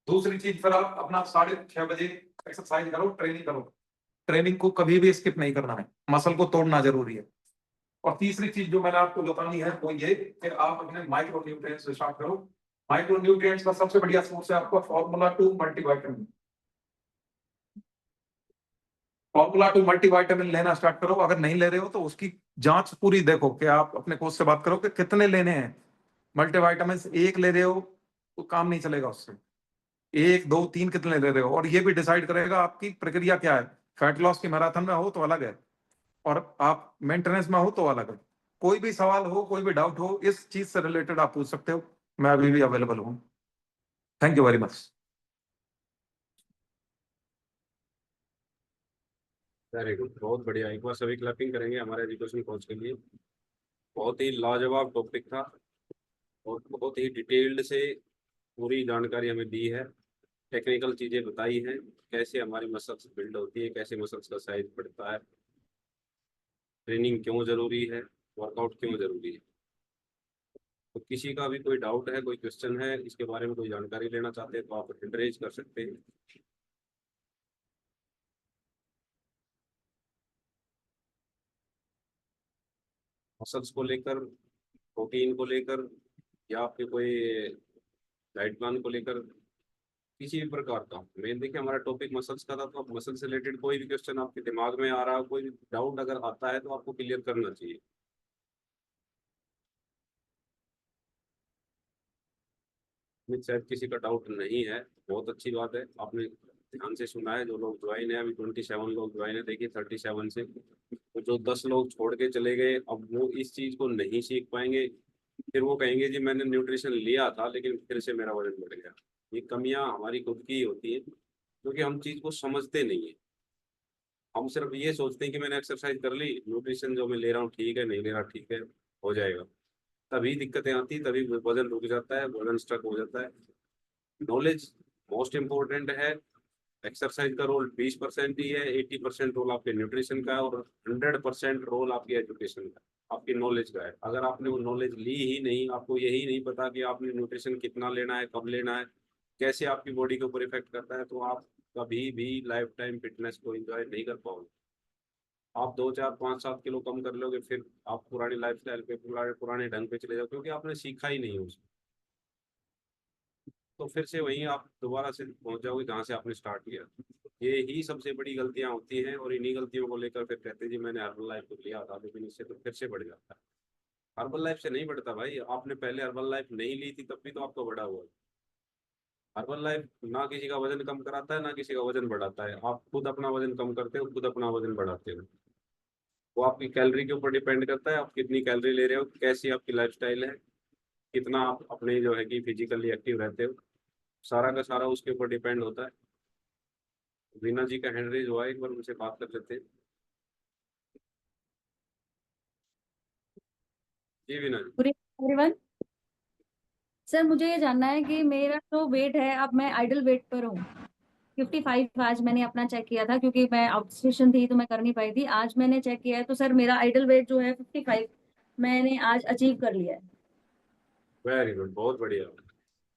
दूसरी चीज, फिर आप अपना 6:30 बजे एक्सरसाइज करो, ट्रेनिंग करो। ट्रेनिंग को कभी भी स्किप नहीं करना है, मसल को तोड़ना जरूरी है। और तीसरी चीज जो मैंने आपको बतानी है वो ये कि आप अपने माइक्रो न्यूट्रिएंट्स से स्टार्ट करो। माइक्रो न्यूट्रिएंट्स का सबसे बढ़िया सोर्स है आपका फॉर्मूला 2 मल्टीविटामिन। फॉर्मूला 2 मल्टीविटामिन लेना स्टार्ट करो। अगर नहीं ले रहे हो तो उसकी जांच पूरी देखो कि आप अपने कोच से बात करो कि कितने लेने हैं मल्टीविटामिन। एक ले रहे हो तो काम नहीं चलेगा उससे, 1 2 3 कितने ले रहे हो, और ये भी डिसाइड करेगा आपकी प्रक्रिया क्या है। फैट लॉस की मैराथन में हो तो अलग है, और आप मेंटेनेंस में हो तो अलग है। कोई भी सवाल हो, कोई भी डाउट हो, इस चीज से रिलेटेड आप पूछ सकते हो, मैं अभी भी अवेलेबल हूँ। Thank you very much. Very good, बहुत बढ़िया। एक बार सभी क्लैपिंग करेंगे हमारे एजुकेशन कोच के लिए। बहुत ही लाजवाब टॉपिक था और बहुत ही डिटेल्ड से पूरी जानकारी हमें दी है, टेक्निकल चीज़ें बताई हैं, कैसे हमारी मसल्स बिल्ड होती है, कैसे मसल्स का साइज बढ़ता है। ट्रेनिंग क्यों जरूरी है, वर्कआउट क्यों जरूरी है। तो किसी का भी कोई डाउट है, कोई क्वेश्चन है, इसके बारे में कोई जानकारी लेना चाहते हैं तो आप हैंड रेज कर सकते हैं। मसल्स को लेकर, प्रोटीन को लेकर, या आपके कोई डाइट प्लान को लेकर, किसी भी प्रकार का। मेन देखिए हमारा टॉपिक मसल्स का था, तो आप मसल से रिलेटेड कोई भी क्वेश्चन आपके दिमाग में आ रहा है, कोई भी डाउट अगर आता है तो आपको क्लियर करना चाहिए। में शायद किसी का डाउट नहीं है, बहुत अच्छी बात है, आपने ध्यान से सुना है। जो लोग ज्वाइन है, अभी 27 लोग ज्वाइन है, देखिए 37 से तो जो 10 लोग छोड़ के चले गए, अब वो इस चीज को नहीं सीख पाएंगे। फिर वो कहेंगे जी मैंने न्यूट्रिशन लिया था लेकिन फिर से मेरा वजन बढ़ गया। ये कमियां हमारी खुद की ही होती है, क्योंकि हम चीज को समझते नहीं है। हम सिर्फ ये सोचते हैं कि मैंने एक्सरसाइज कर ली, न्यूट्रिशन जो मैं ले रहा हूँ ठीक है, नहीं ले रहा ठीक है, हो जाएगा। तभी दिक्कतें आती है, तभी वजन रुक जाता है, वजन स्ट्रक हो जाता है। नॉलेज मोस्ट इम्पोर्टेंट है। एक्सरसाइज का रोल 20% ही है, 80% रोल आपके न्यूट्रिशन का है, और 100% रोल आपकी एजुकेशन का, आपकी नॉलेज का है। अगर आपने वो नॉलेज ली ही नहीं, आपको यही नहीं पता कि आपने न्यूट्रिशन कितना लेना है, कब लेना है, कैसे आपकी बॉडी के ऊपर इफेक्ट करता है, तो आप कभी भी लाइफ टाइम फिटनेस को एंजॉय नहीं कर पाओगे। आप 2 4 5 7 किलो कम कर लोगे, फिर आप पुरानी लाइफ स्टाइल पे, पुराने ढंग पे चले जाओ, क्योंकि आपने सीखा ही नहीं उसको। तो फिर से वहीं आप दोबारा से पहुंच जाओगे जहाँ से आपने स्टार्ट किया। ये ही सबसे बड़ी गलतियां होती हैं, और इन्हीं गलतियों को लेकर फिर कहते हैं जी मैंने हर्बल लाइफ को लिया था लेकिन इससे तो फिर से बढ़ जाता है। हर्बल लाइफ से नहीं बढ़ता भाई, आपने पहले हर्बल लाइफ नहीं ली थी तब भी तो आपका बढ़ा हुआ है। हर्बल लाइफ ना किसी का वजन कम कराता है, ना किसी का वजन बढ़ाता है। आप खुद अपना वजन कम करते हो, खुद अपना वजन बढ़ाते हो। वो आपकी कैलोरी के ऊपर डिपेंड करता है, आप कितनी कैलोरी ले रहे हो, कैसी आपकी लाइफस्टाइल है, कितना आप अपने जो है कि फिजिकली एक्टिव रहते हो, सारा का सारा उसके ऊपर डिपेंड होता है। वीना जी का हैंड रेज हुआ है, एक बार उनसे बात कर लेते हैं। जी Veena ji. Good everyone. Sir मुझे ये जानना है कि मेरा जो वेट है, अब मैं आइडल वेट पर हूँ। 55 आज मैंने अपना चेक किया था, क्योंकि मैं आउट स्टेशन थी तो मैं कर नहीं पाई थी। आज मैंने चेक किया है तो सर मेरा आइडल वेट जो है 55 मैंने आज अचीव कर लिया है। वेरी गुड, बहुत बढ़िया।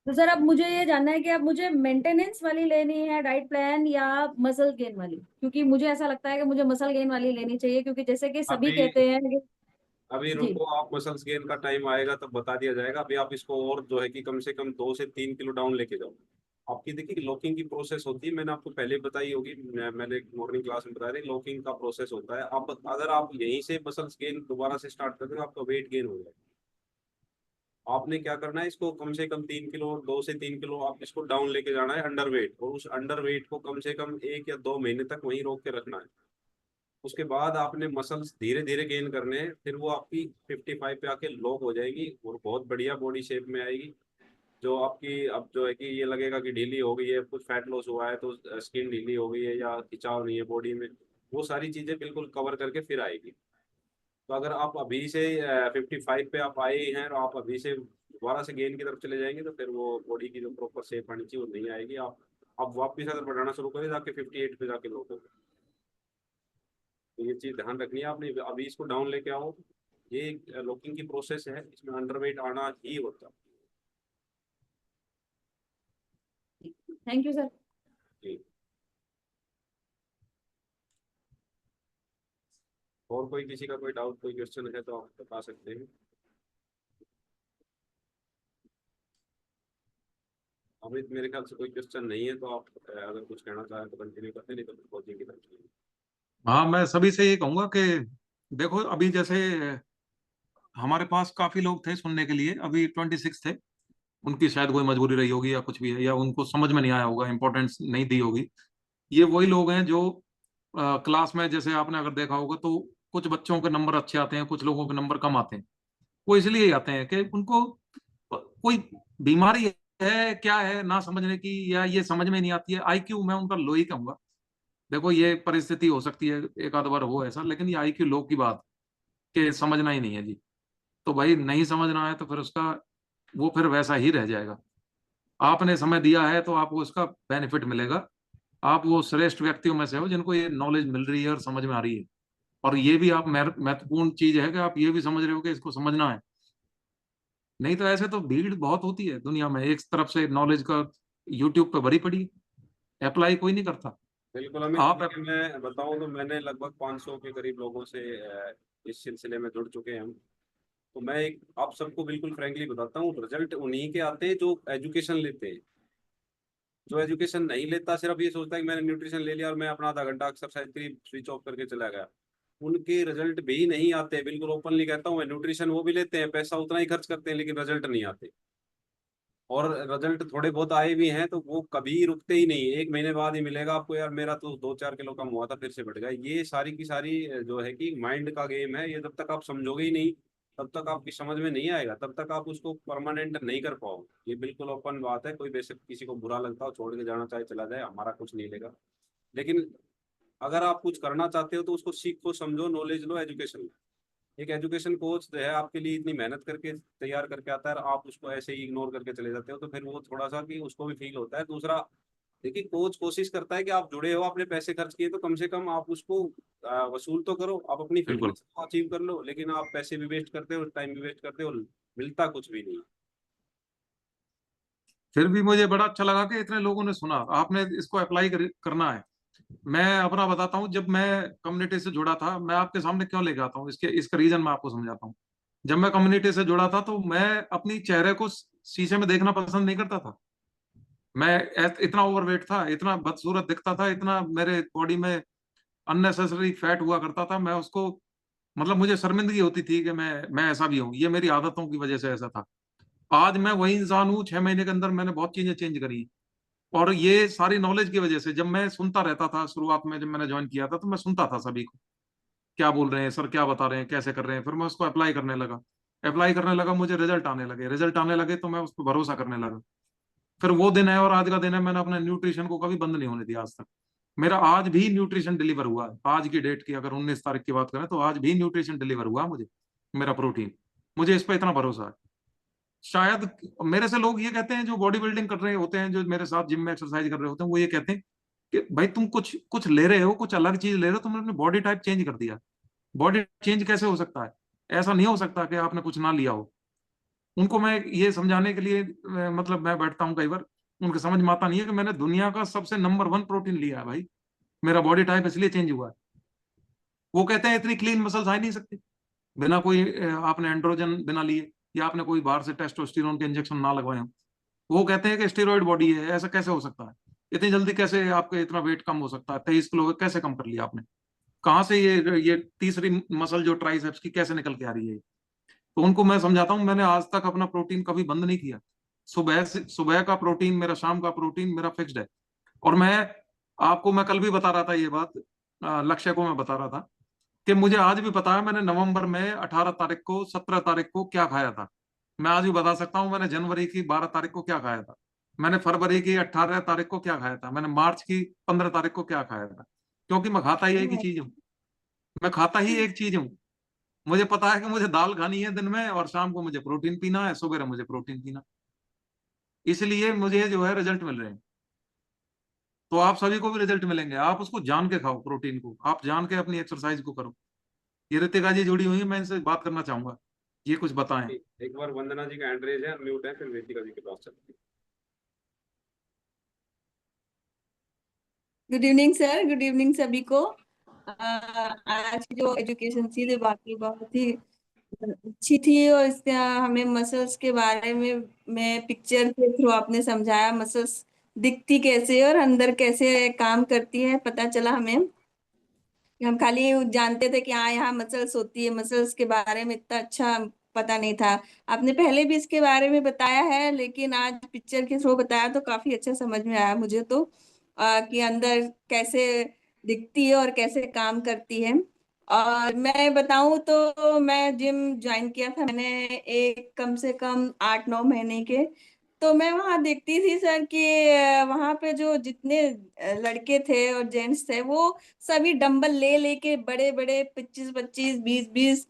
तो सर अब मुझे ये जानना है कि अब मुझे मेंटेनेंस वाली लेनी है डाइट प्लान या मसल गेन वाली, क्योंकि मुझे ऐसा लगता है कि मुझे मसल गेन वाली लेनी चाहिए, क्योंकि जैसे कि सभी अभी कहते हैं कि अभी जी रुको, आप मसल्स गेन का टाइम आएगा तब बता दिया जाएगा। अभी आप इसको और जो है कि कम से कम 2 से 3 किलो डाउन लेके जाओ। आपकी देखिए लॉकिंग की प्रोसेस होती है, मैंने आपको पहले बताई होगी, मैंने मॉर्निंग क्लास में बताया, लॉकिंग का प्रोसेस होता है। आप अगर आप यहीं से मसल्स गेन दोबारा से स्टार्ट कर दो, आपका वेट गेन हो जाएगा। आपने क्या करना है, इसको कम से कम 3 किलो, 2 से 3 किलो आप इसको डाउन लेके जाना है अंडर वेट, और उस अंडर वेट को कम से कम 1 या 2 महीने तक वहीं रोक के रखना है। उसके बाद आपने मसल्स धीरे धीरे गेन करने हैं, फिर वो आपकी 55 पे आके लॉक हो जाएगी और बहुत बढ़िया बॉडी शेप में आएगी। जो आपकी अब जो है कि ये लगेगा कि ढीली हो गई है, कुछ फैट लॉस हुआ है तो स्किन ढीली हो गई है या खिंचाव नहीं है बॉडी में, वो सारी चीजें बिल्कुल कवर करके फिर आएगी। तो अगर आप अभी से 55 पे आप आए हैं और आप अभी से दोबारा से गेन की तरफ चले जाएंगे, तो फिर वो बॉडी की जो प्रॉपर शेप आनी चाहिए वो नहीं आएगी। आप वापस अगर बढ़ाना शुरू करें जाके 58 पे जाके लोग, तो ये चीज ध्यान रखनी है आपने। अभी इसको डाउन लेके आओ, ये लॉकिंग की प्रोसेस है, इसमें अंडरवेट आना ही होता है। Thank you sir. जी। और कोई किसी का कोई डाउट, कोई क्वेश्चन है तो आप बता सकते हैं। अमित, मेरे ख्याल से कोई क्वेश्चन नहीं है, तो आप अगर कुछ कहना चाहें तो कंटिन्यू करते, नहीं तो कोचिंग की तरफ चलिए। हाँ, मैं सभी से ये कहूंगा कि देखो, अभी जैसे हमारे पास काफी लोग थे सुनने के लिए, अभी 26 थे। उनकी शायद कोई मजबूरी रही होगी या कुछ भी है, या उनको समझ में नहीं आया होगा, इंपॉर्टेंस नहीं दी होगी। ये वही लोग हैं जो क्लास में, जैसे आपने अगर देखा होगा तो कुछ बच्चों के नंबर अच्छे आते हैं, कुछ लोगों के नंबर कम आते हैं। वो इसलिए ही आते हैं कि उनको कोई बीमारी है, क्या है ना समझने की, या ये समझ में नहीं आती है। आईक्यू मैं उनका लो ही कहूंगा। देखो, ये परिस्थिति हो सकती है, एक आध बार हो ऐसा, लेकिन ये आईक्यू लो की बात कि समझना ही नहीं है जी। तो भाई, नहीं समझना है तो फिर उसका वो फिर वैसा ही रह जाएगा। आपने समय दिया है तो आपको उसका बेनिफिट मिलेगा। आप वो श्रेष्ठ व्यक्तियों में से हो जिनको ये नॉलेज मिल रही है और समझ में आ रही है। और ये भी आप महत्वपूर्ण चीज है कि आप ये भी समझ रहे हो कि इसको समझना है। नहीं तो ऐसे तो भीड़ बहुत होती है दुनिया में, एक तरफ से नॉलेज का यूट्यूब पे भरी पड़ी, अप्लाई कोई नहीं करता। बिल्कुल अमित, आप देखिए मैं बताऊं तो मैंने लगभग 500 के करीब लोगों से इस सिलसिले में जुड़ चुके हैं हम। तो मैं एक आप सबको बिल्कुल फ्रैंकली बताता हूँ, रिजल्ट उन्हीं के आते हैं जो एजुकेशन लेते हैं। जो एजुकेशन नहीं लेता, सिर्फ ये सोचता है कि मैंने न्यूट्रिशन ले लिया और मैं अपना आधा घंटा एक्सरसाइज करी, स्विच ऑफ करके चला गया, उनके रिजल्ट भी नहीं आते। बिल्कुल ओपनली कहता हूँ मैं, न्यूट्रिशन वो भी लेते हैं, पैसा उतना ही खर्च करते हैं, लेकिन रिजल्ट नहीं आते। और रिजल्ट थोड़े बहुत आए भी हैं तो वो कभी रुकते ही नहीं, 1 महीने बाद ही मिलेगा आपको, यार मेरा तो 2-4 किलो कम हुआ था फिर से बढ़ गया। ये सारी की सारी जो है कि माइंड का गेम है। ये जब तक आप समझोगे ही नहीं, तब तक आपकी समझ में नहीं आएगा, तब तक आप उसको परमानेंट नहीं कर पाओगे। ये बिल्कुल ओपन बात है। कोई बेशक किसी को बुरा लगता हो, छोड़ के जाना चाहे चला जाए, हमारा कुछ नहीं लेगा। लेकिन अगर आप कुछ करना चाहते हो तो उसको सीखो, समझो, नॉलेज लो, एजुकेशन लो। एक एजुकेशन कोच जो है आपके लिए इतनी मेहनत करके तैयार करके आता है और आप उसको ऐसे ही इग्नोर करके चले जाते हो, तो फिर वो थोड़ा सा कि उसको भी फील होता है। दूसरा, देखिए कोच कोशिश करता है कि आप जुड़े हो, आपने पैसे खर्च किए, तो कम से कम आप उसको वसूल तो करो, आप अपनी बिल्कुल। फिटनेस को अचीव कर लो। लेकिन आप पैसे भी वेस्ट करते हो, टाइम भी वेस्ट करते हो, मिलता कुछ भी नहीं। फिर भी मुझे बड़ा अच्छा लगा कि इतने लोगों ने सुना, आपने इसको अप्लाई करना है। मैं अपना बताता हूँ, जब मैं कम्युनिटी से जुड़ा था, मैं आपके सामने क्यों लेके आता हूँ, इसका रीजन मैं आपको समझाता हूँ। जब मैं कम्युनिटी से जुड़ा था तो मैं अपनी चेहरे को शीशे में देखना पसंद नहीं करता था। मैं इतना ओवरवेट था, इतना बदसूरत दिखता था, इतना मेरे बॉडी में अननेसेसरी फैट हुआ करता था। मैं उसको मतलब मुझे शर्मिंदगी होती थी कि मैं ऐसा भी हूँ, ये मेरी आदतों की वजह से ऐसा था। आज मैं वही इंसान हूँ, 6 महीने के अंदर मैंने बहुत चीजें चेंज करी। और ये सारी नॉलेज की वजह से, जब मैं सुनता रहता था शुरुआत में, जब मैंने ज्वाइन किया था तो मैं सुनता था सभी को, क्या बोल रहे हैं सर, क्या बता रहे हैं, कैसे कर रहे हैं। फिर मैं उसको अप्लाई करने लगा, मुझे रिजल्ट आने लगे तो मैं उस पर भरोसा करने लगा। फिर वो दिन है और आज का दिन है, मैंने अपने न्यूट्रिशन को कभी बंद नहीं होने दिया आज तक। मेरा आज भी न्यूट्रिशन डिलीवर हुआ है, आज की डेट की अगर 19 तारीख की बात करें तो आज भी न्यूट्रिशन डिलीवर हुआ मुझे, मेरा प्रोटीन। मुझे इस पर इतना भरोसा है। शायद मेरे से लोग ये कहते हैं, जो बॉडी बिल्डिंग कर रहे होते हैं, जो मेरे साथ जिम में एक्सरसाइज कर रहे होते हैं, वो ये कहते हैं कि भाई तुम कुछ कुछ ले रहे हो, कुछ अलग चीज ले रहे हो, तुमने अपनी बॉडी टाइप चेंज कर दिया। बॉडी चेंज कैसे हो सकता है? ऐसा नहीं हो सकता कि आपने कुछ ना लिया हो। उनको मैं ये समझाने के लिए मतलब मैं बैठता हूँ कई बार, उनके समझ में आता नहीं है कि मैंने दुनिया का सबसे नंबर 1 प्रोटीन लिया है भाई। मेरा बॉडी टाइप इसलिए चेंज हुआ है। वो कहते हैं इतनी क्लीन मसल्स आ ही नहीं सकती बिना कोई आपने एंड्रोजन बिना लिए, या आपने कोई बाहर से टेस्टोस्टेरोन के इंजेक्शन ना लगवाए हो। वो कहते हैं कि स्टेरॉइड बॉडी है, ऐसा कैसे हो सकता है? इतनी जल्दी कैसे आपका इतना वेट कम हो सकता है? 23 किलो कैसे कम कर लिया आपने? कहाँ से ये तीसरी मसल जो ट्राइसेप्स की कैसे निकल के आ रही है? तो उनको मैं समझाता हूँ, मैंने आज तक अपना प्रोटीन कभी बंद नहीं किया। सुबह का प्रोटीन मेरा, शाम का प्रोटीन मेरा फिक्स्ड है। और मैं कल भी बता रहा था ये बात, लक्ष्य को मैं बता रहा था कि मुझे आज भी पता है मैंने नवंबर में 18 तारीख को, 17 तारीख को क्या खाया था। मैं आज भी बता सकता हूँ मैंने जनवरी की 12 तारीख को क्या खाया था, मैंने फरवरी की 18 तारीख को क्या खाया था, मैंने मार्च की 15 तारीख को क्या खाया था। क्योंकि मैं खाता ही एक ही चीज हूँ, मैं खाता ही एक चीज हूँ। मुझे पता है कि मुझे दाल खानी है दिन में, और शाम को मुझे प्रोटीन पीना है, सुबह मुझे प्रोटीन पीना। इसलिए मुझे जो है रिजल्ट मिल रहे हैं। तो आप सभी को भी रिजल्ट मिलेंगे। आप उसको जान के खाओ, प्रोटीन को आप जान के अपनी एक्सरसाइज को करो। ये रितिका जी जुड़ी हुई है, मैं इनसे बात करना चाहूंगा, ये कुछ बताएं। एक बार वंदना जी का हैंड रेज है, म्यूट है, फिर वेदिका जी के पास चलते good evening sir, good evening सभी को। आज की जो एजुकेशन थी वो बाकी बहुत ही अच्छी थी, और इसका हमें मसल्स के बारे में पिक्चर के थ्रू आपने समझाया, मसल्स दिखती कैसे और अंदर कैसे काम करती है पता चला हमें। हम खाली जानते थे कि हाँ यहाँ मसल्स होती है, मसल्स के बारे में इतना अच्छा पता नहीं था। आपने पहले भी इसके बारे में बताया है, लेकिन आज पिक्चर के थ्रू बताया तो काफी अच्छा समझ में आया मुझे तो, कि अंदर कैसे दिखती है और कैसे काम करती है। और मैं बताऊं तो मैं जिम ज्वाइन किया था मैंने एक कम से कम 8-9 महीने के। तो मैं वहां देखती थी सर कि वहां पे जो जितने लड़के थे और जेंट्स थे, वो सभी डंबल ले लेके बड़े बड़े 25-25 20-20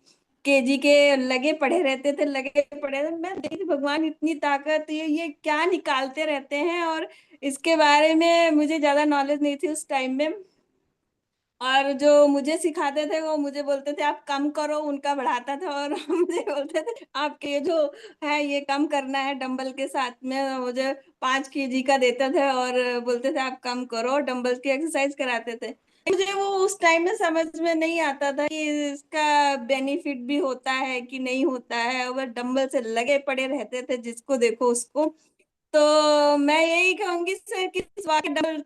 केजी के लगे पड़े रहते थे, लगे पड़े थे। मैं देखती भगवान इतनी ताकत, ये क्या निकालते रहते हैं। और इसके बारे में मुझे ज्यादा नॉलेज नहीं थी उस टाइम में। और जो मुझे सिखाते थे वो मुझे बोलते थे आप कम करो, उनका बढ़ाता था, और मुझे बोलते थे आपके ये जो है ये कम करना है डंबल के साथ में। मुझे 5 kg का देते थे और बोलते थे आप कम करो, डंबल की एक्सरसाइज कराते थे। मुझे वो उस टाइम में समझ में नहीं आता था कि इसका बेनिफिट भी होता है कि नहीं होता है, और डंबल से लगे पड़े रहते थे जिसको देखो उसको। तो मैं यही कहूंगी सर कि वाकई डंबल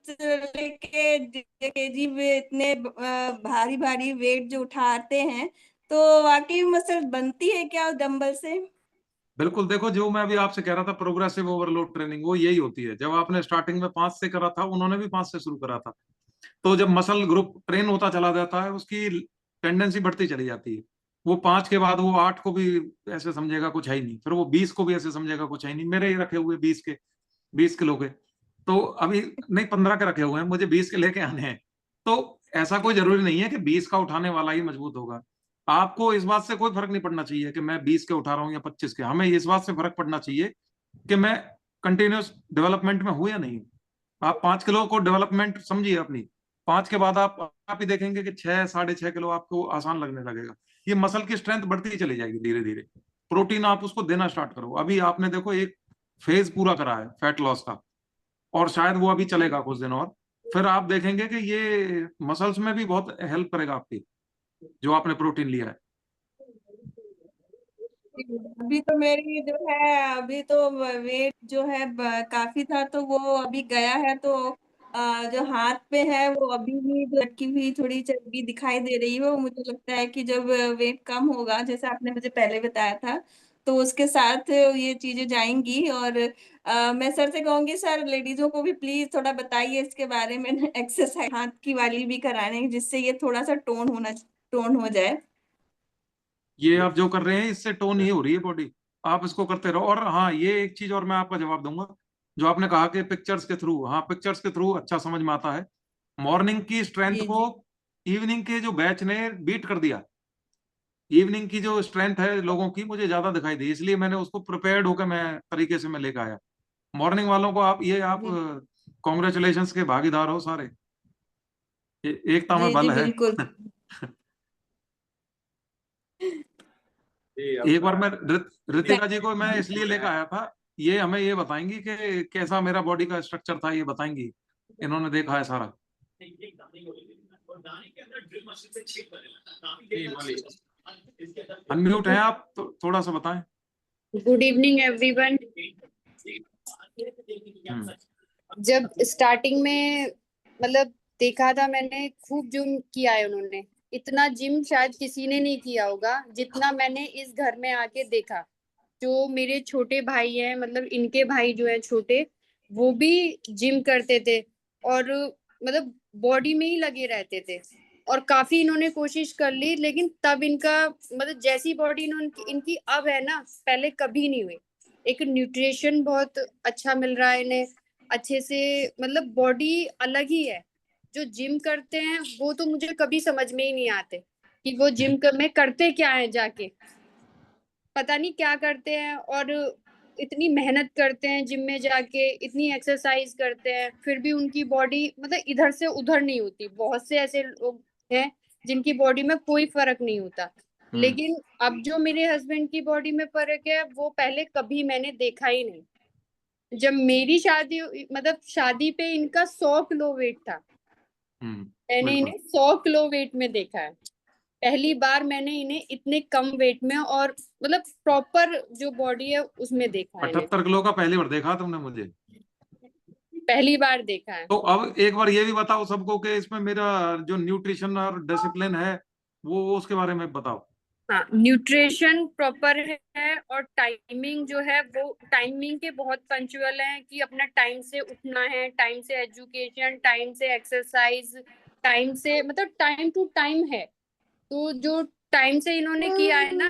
लेके केजी में इतने भारी भारी वेट जो उठाते हैं, तो वाकई मसल बनती है क्या उस डंबल से? बिल्कुल, देखो जो मैं अभी आपसे कह रहा था प्रोग्रेसिव ओवरलोड ट्रेनिंग, वो यही होती है। जब आपने स्टार्टिंग में 5 से करा था, उन्होंने भी 5 से शुरू करा था, तो जब मसल ग्रुप ट्रेन होता चला जाता है, उसकी टेंडेंसी बढ़ती चली जाती है। वो 5 के बाद वो 8 को भी ऐसे समझेगा कुछ है ही नहीं, फिर वो 20 को भी ऐसे समझेगा कुछ है ही नहीं। मेरे ही रखे हुए 20 किलो के, तो अभी नहीं 15 के रखे हुए हैं, मुझे 20 के लेके आने हैं। तो ऐसा कोई जरूरी नहीं है कि 20 का उठाने वाला ही मजबूत होगा। आपको इस बात से कोई फर्क नहीं पड़ना चाहिए कि मैं 20 के उठा रहा हूँ या 25 के। हमें इस बात से फर्क पड़ना चाहिए कि मैं कंटिन्यूस डेवलपमेंट में हूं या नहीं। आप 5 किलो को डेवलपमेंट समझिए अपनी। 5 के बाद आप ही देखेंगे कि 6 6.5 किलो आपको आसान लगने लगेगा। ये मसल की स्ट्रेंथ बढ़ती ही चली जाएगी धीरे धीरे। प्रोटीन आप उसको देना स्टार्ट करो। अभी आपने देखो एक फेज पूरा करा है फैट लॉस का, और शायद वो अभी चलेगा कुछ दिन और, फिर आप देखेंगे कि ये मसल्स में भी बहुत हेल्प करेगा आपकी, जो आपने प्रोटीन लिया है। अभी तो मेरी जो है, अभी तो वेट जो है काफी था, तो वो अभी गया है। तो जो हाथ पे है वो अभी भी जो लटकी हुई थोड़ी चर्बी दिखाई दे रही है। वो मुझे लगता है कि जब वेट कम होगा, जैसे आपने मुझे पहले बताया था, तो उसके साथ ये चीजें जाएंगी। और मैं सर से कहूंगी सर लेडीजों को भी प्लीज थोड़ा बताइए इसके बारे में, एक्सरसाइज हाथ की वाली भी कराने की, जिससे ये थोड़ा सा टोन हो जाए। ये आप जो कर रहे हैं इससे टोन ही हो रही है बॉडी। आप इसको करते रहो। और हाँ, ये एक चीज और मैं आपका जवाब दूंगा, जो आपने कहा कि पिक्चर्स के थ्रू, हाँ पिक्चर्स के थ्रू अच्छा समझ में आता है। मॉर्निंग की स्ट्रेंथ जी को जी इवनिंग के जो बैच ने बीट कर दिया। इवनिंग की जो स्ट्रेंथ है लोगों की मुझे ज्यादा दिखाई दी, इसलिए मैंने उसको प्रिपेयर्ड होकर मैं तरीके से मैं लेकर आया। मॉर्निंग वालों को आप जी कॉन्ग्रेचुलेशंस के भागीदार हो सारे। एकता में जी जी बल है। बिल्कुल। जी एक बार आपका मैं ऋतिका जी को मैं इसलिए लेकर आया था, ये हमें ये बताएंगी कि कैसा मेरा बॉडी का स्ट्रक्चर था, ये बताएंगी। इन्होंने देखा है सारा। जी बोलिए। अनम्यूट हैं आप, तो थोड़ा सा बताएं। Good evening everyone. जब स्टार्टिंग में मतलब देखा था मैंने, खूब जिम किया है उन्होंने। इतना जिम शायद किसी ने नहीं किया होगा जितना मैंने इस घर में आके देखा। जो मेरे छोटे भाई हैं, मतलब इनके भाई जो हैं छोटे, वो भी जिम करते थे और मतलब बॉडी में ही लगे रहते थे। और काफी इन्होंने कोशिश कर ली, लेकिन तब इनका मतलब जैसी बॉडी इन्होंने इनकी अब है ना, पहले कभी नहीं हुई। एक न्यूट्रिशन बहुत अच्छा मिल रहा है इन्हें, अच्छे से, मतलब बॉडी अलग ही है। जो जिम करते हैं वो तो मुझे कभी समझ में ही नहीं आते कि वो में करते क्या है जाके, पता नहीं क्या करते हैं। और इतनी मेहनत करते हैं जिम में जाके, इतनी एक्सरसाइज करते हैं, फिर भी उनकी बॉडी मतलब इधर से उधर नहीं होती। बहुत से ऐसे लोग हैं जिनकी बॉडी में कोई फर्क नहीं होता, लेकिन अब जो मेरे हस्बैंड की बॉडी में फर्क है वो पहले कभी मैंने देखा ही नहीं। जब मेरी शादी मतलब शादी पे इनका 100 किलो वेट था, मैंने बिल्कुल। इन्हें 100 किलो वेट में देखा है। पहली बार मैंने इन्हें इतने कम वेट में और मतलब प्रॉपर जो बॉडी है उसमें देखा है इन्हें। 78 किलो का पहली बार देखा तुमने मुझे। पहली बार देखा है। तो अब एक बार ये भी बताओ सबको कि इसमें मेरा जो न्यूट्रिशन और डिसिप्लिन है वो उसके बारे में बताओ। हाँ, न्यूट्रिशन प्रॉपर है और टाइमिंग जो है वो टाइमिंग के बहुत पंचुअल है कि अपना टाइम से उठना है, टाइम से एजुकेशन, टाइम से एक्सरसाइज, टाइम से मतलब टाइम टू टाइम है। तो जो टाइम से इन्होंने किया है ना,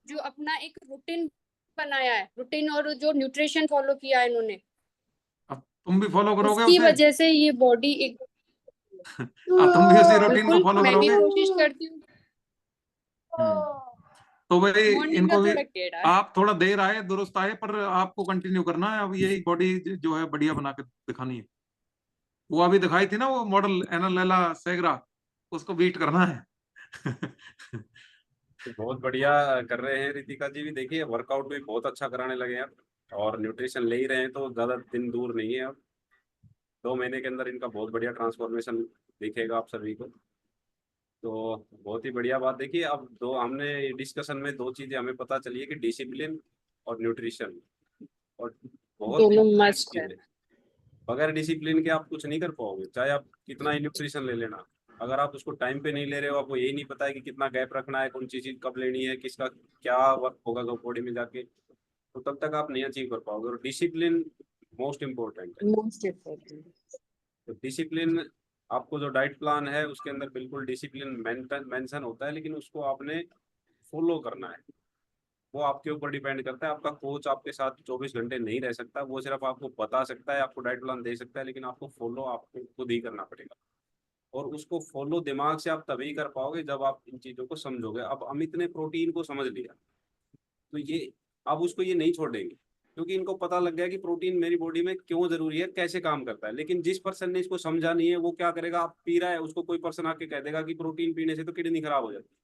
जो अपना एक रूटीन बनाया है, रूटीन और जो न्यूट्रिशन फॉलो किया है इन्होंने, अब तुम भी फॉलो करोगे उसकी उसे। वजह से ये बॉडी एक अब तुम भी उसी रूटीन को बिल्कुल फॉलो मैं भी करोगे। कोशिश करती हूँ। तो भाई मॉर्निंग का इनको भी, थोड़ा टेढ़ा है। आप थोड़ा देर आए दुरुस्त आए, पर आपको कंटिन्यू करना है। अब यही बॉडी जो है बढ़िया बना के दिखानी है। वो अभी दिखाई थी ना वो मॉडल एनालेला सेगरा, उसको बीट करना है। तो बहुत बढ़िया कर रहे हैं रितिका जी भी। देखिए वर्कआउट भी बहुत अच्छा कराने लगे हैं अब, और न्यूट्रिशन ले ही रहे हैं, तो ज़्यादा दिन दूर नहीं है अब। 2 महीने के अंदर इनका बहुत बढ़िया ट्रांसफॉर्मेशन दिखेगा आप सभी को। तो बहुत ही बढ़िया बात। देखिए अब दो हमने डिस्कशन में 2 चीज़ें हमें पता चली है कि डिसिप्लिन और न्यूट्रिशन, और बहुत दोनों मस्ट है। चीज़ें। बगैर डिसिप्लिन के आप कुछ नहीं कर पाओगे, चाहे आप कितना ही न्यूट्रिशन ले लेना। अगर आप उसको टाइम पे नहीं ले रहे हो, आपको यही नहीं पता है कि कितना गैप रखना है, कौन सी चीज कब लेनी है, किसका क्या वर्क होगा बॉडी में जाके, तो तब तक आप नहीं अचीव कर पाओगे। और डिसिप्लिन मोस्ट इम्पोर्टेंट है। Most important. तो डिसिप्लिन, आपको जो डाइट प्लान है उसके अंदर बिल्कुल डिसिप्लिन मेंशन होता है, लेकिन उसको आपने फॉलो करना है। वो आपके ऊपर डिपेंड करता है। आपका कोच आपके साथ 24 घंटे नहीं रह सकता, वो सिर्फ आपको बता सकता है, आपको डाइट प्लान दे सकता है, लेकिन आपको फॉलो आपको खुद ही करना पड़ेगा। और उसको फॉलो दिमाग से आप तभी कर पाओगे जब आप इन चीज़ों को समझोगे। अब अमित ने प्रोटीन को समझ लिया, तो ये अब उसको ये नहीं छोड़ेंगे, क्योंकि इनको पता लग गया कि प्रोटीन मेरी बॉडी में क्यों जरूरी है, कैसे काम करता है। लेकिन जिस पर्सन ने इसको समझा नहीं है, वो क्या करेगा, आप पी रहा है, उसको कोई पर्सन आके कह देगा कि प्रोटीन पीने से तो किडनी खराब हो जाती है,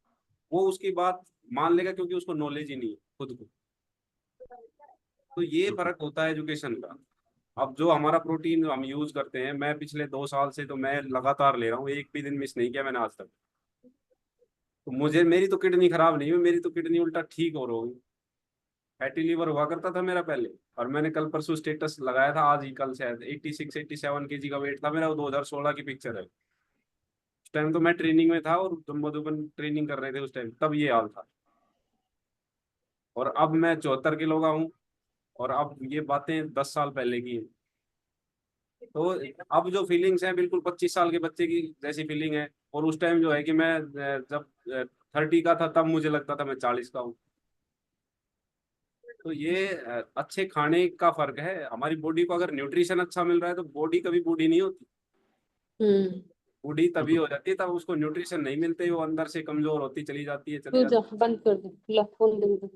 वो उसकी बात मान लेगा, क्योंकि उसको नॉलेज ही नहीं है खुद को। तो ये फर्क होता है एजुकेशन का। अब जो हमारा प्रोटीन हम यूज करते हैं, मैं पिछले 2 साल से तो मैं लगातार ले रहा हूँ, एक भी दिन मिस नहीं किया मैंने आज तक। तो मुझे, मेरी तो किडनी खराब नहीं हुई, मेरी तो किडनी उल्टा ठीक हो रही। फैटी लीवर हुआ करता था मेरा पहले, और मैंने कल परसों स्टेटस लगाया था, आज ही कल शायद 86-87 kg का वेट था मेरा। वो 2016 की पिक्चर है। उस टाइम तो मैं ट्रेनिंग में था, और तुम मधुबन ट्रेनिंग कर रहे थे उस टाइम, तब ये हाल था। और अब मैं 74 किलो का हूँ, और अब ये बातें 10 साल पहले की हैं। तो अब जो फीलिंग्स हैं बिल्कुल 25 साल के बच्चे की जैसी फीलिंग है। और उस टाइम जो है कि मैं जब 30 का था, तब मुझे लगता था मैं 40 का हूँ। तो ये अच्छे खाने का फर्क है। हमारी बॉडी को अगर न्यूट्रिशन अच्छा मिल रहा है, तो बॉडी कभी बूढ़ी नहीं होती। हम्म। बूढ़ी तभी हो जाती है तब उसको न्यूट्रिशन नहीं मिलते, वो अंदर से कमजोर होती चली जाती है, चली तू जाती जा है। बंद कर दे, ला फोन दे दे।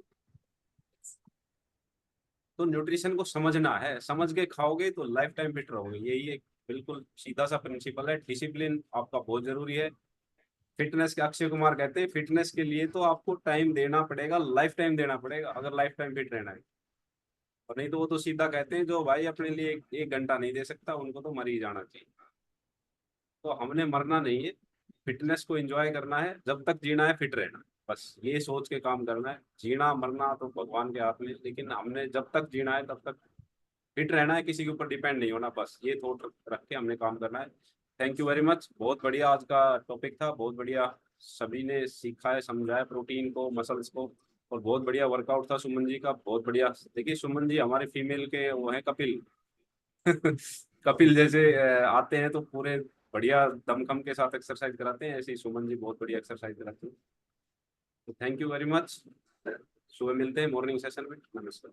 तो न्यूट्रिशन को समझना है, समझ के खाओगे तो लाइफ टाइम फिट रहोगे। यही एक बिल्कुल सीधा सा प्रिंसिपल है। डिसिप्लिन आपका बहुत जरूरी है। फिटनेस के अक्षय कुमार कहते हैं, फिटनेस के लिए तो आपको टाइम देना पड़ेगा, लाइफ टाइम देना पड़ेगा, अगर लाइफ टाइम फिट रहना है। और नहीं तो वो तो सीधा कहते हैं, जो भाई अपने लिए एक घंटा नहीं दे सकता, उनको तो मर ही जाना चाहिए। तो हमने मरना नहीं है, फिटनेस को एंजॉय करना है, जब तक जीना है फिट रहना, बस ये सोच के काम करना है। जीना मरना तो भगवान के हाथ में, लेकिन हमने जब तक जीना है तब तक फिट रहना है, किसी के ऊपर डिपेंड नहीं होना, बस ये थॉट रख के हमने काम करना है। Thank you very much. बहुत बढ़िया आज का टॉपिक था, बहुत बढ़िया सभी ने सीखा है, समझा है प्रोटीन को, मसल्स को। और बहुत बढ़िया वर्कआउट था सुमन जी का, बहुत बढ़िया। देखिए सुमन जी हमारे फीमेल के वो है कपिल। कपिल जैसे आते हैं तो पूरे बढ़िया दमखम के साथ एक्सरसाइज कराते हैं, ऐसे ही सुमन जी बहुत बढ़िया एक्सरसाइज कराते हैं। तो थैंक यू वेरी मच। सुबह मिलते हैं मॉर्निंग सेशन में। नमस्कार।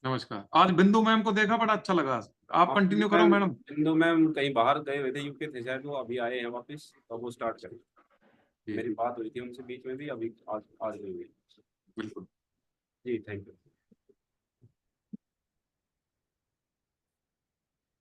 नमस्कार। आज बिंदु मैम को देखा, बड़ा अच्छा लगा। आप कंटिन्यू करो मैडम। बिंदु मैम कहीं बाहर गए हुए थे, यूके थे शायद, वो अभी आए हैं वापस, तो वो स्टार्ट करें। मेरी बात हुई थी उनसे बीच में भी, अभी आज आज हुई है। बिल्कुल। जी थैंक यू।